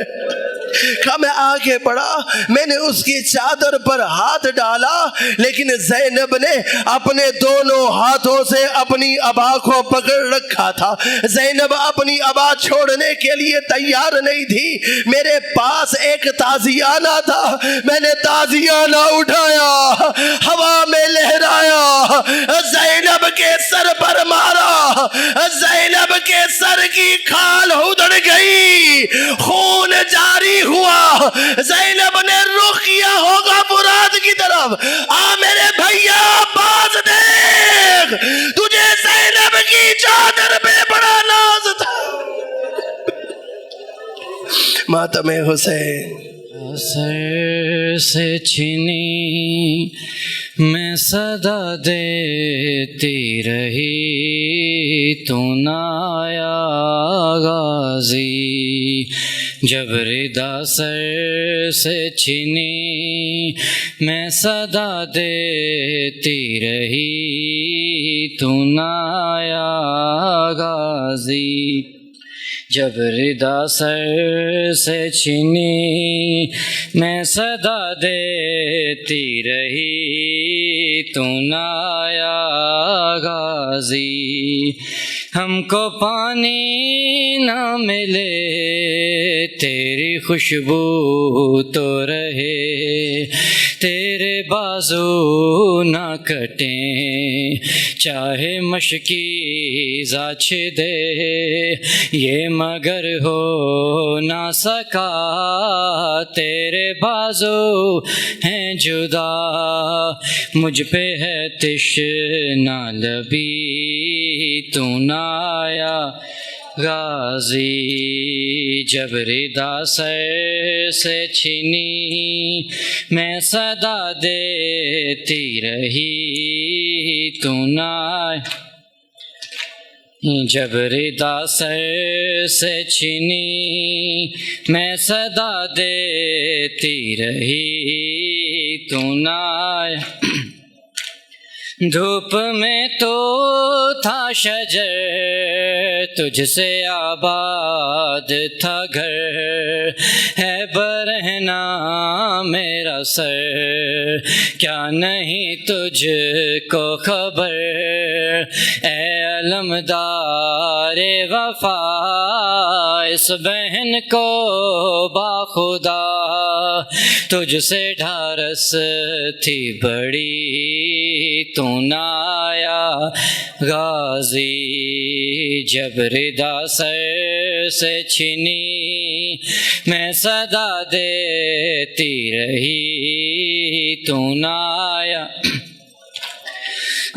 کہا میں آگے بڑھا، میں نے اس کی چادر پر ہاتھ ڈالا، لیکن زینب نے اپنے دونوں ہاتھوں سے اپنی ابا کو پکڑ رکھا تھا۔ زینب اپنی ابا چھوڑنے کے لیے تیار نہیں تھی۔ میرے پاس ایک تازیانہ تھا، میں نے تازیانہ اٹھایا، ہوا میں لہرایا، زینب کے سر پر مارا، زینب کے سر کی کھال ادھڑ گئی، خون جاری ہوا۔ زینب نے رخ کیا ہوگا فرات کی طرف، آ میرے بھیا باز دیکھ، تجھے زینب کی چادر پہ بڑا ناز تھا۔ ماتم حسین سر سے چھینی میں صدا دیتی رہی، تو نہ آیا غازی، جب ردا سر سے چھینی میں صدا دیتی رہی، تو نہ آیا غازی، جب ردا سر سے چھینی میں صدا دیتی رہی، تو نہ آیا غازی، ہم کو پانی نہ ملے تیری خوشبو تو رہے، تیرے بازو نہ کٹیں چاہے مشکی زاچ دے، یہ مگر ہو نہ سکا تیرے بازو ہیں جدا، مجھ پہ ہے تشنہ لبی تو نہ آیا غازی، جب ردا سر سے چھینی میں صدا دیتی رہی، تو نہ آیا، جب ردا سر سے چھینی میں صدا دیتی رہی، تو نہ آیا، دھوپ میں تو تھا شجر تجھ سے آباد تھا گھر، ہے برہنا میرا سر کیا نہیں تجھ کو خبر، اے علمدار وفا اس بہن کو باخدا، تجھ سے ڈھارس تھی بڑی تو نہ آیا غازی، جب ردا سر سے چھینی میں صدا دیتی رہی، تو نہ آیا،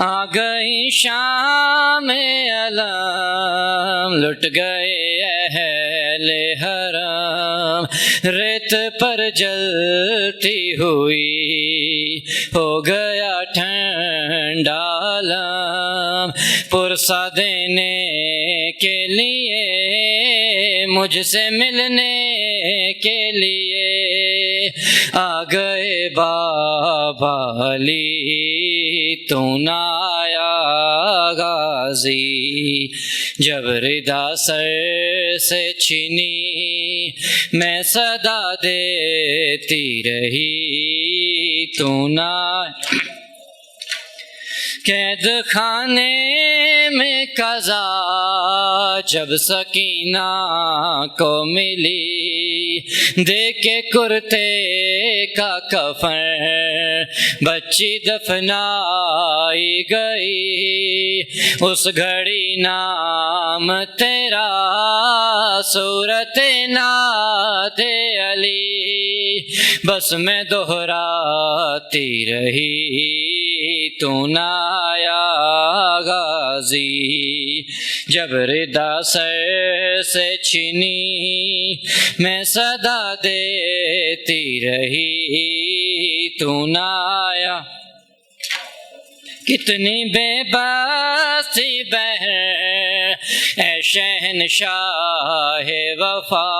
آ گئی شام علم لٹ گئے اہل حرم، ریت پر جلتی ہوئی ہو گیا ٹھنڈا عالم، پرسہ دینے کے لیے مجھ سے ملنے کے لیے آ گئے بابا علی تو نہ آیا غازی، جب ردا سر سے چھینی میں صدا دیتی رہی تو نہ قید خانے میں قضا جب سکینہ کو ملی، دے کے کرتے کا کفن بچی دفنائی گئی، اس گھڑی نام تیرا صورت نعت علی بس میں دہراتی رہی تو نہ آیا غازی، جب ردا سر سے چھینی میں صدا دیتی رہی تو نہ آیا۔ کتنی بے بس تھی بہر اے شہنشاہ وفا،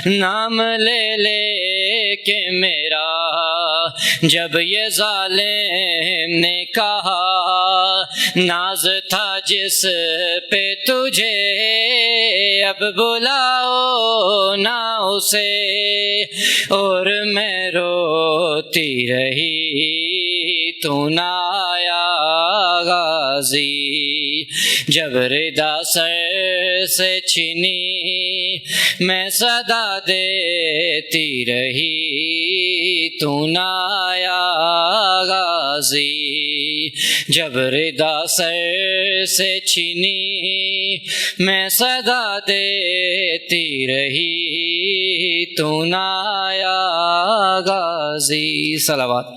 نام لے لے کے میرا جب یہ ظالم نے کہا، ناز تھا جس پہ تجھے اب بلاؤ نہ اسے، اور میں روتی رہی تو نہ آیا غازی، جب ردا سر سے چھینی میں صدا دیتی رہی تو نہ آیا غازی، جب ردا سر سے چھینی میں صدا دیتی رہی تو نہ آیا غازی۔ صلوات۔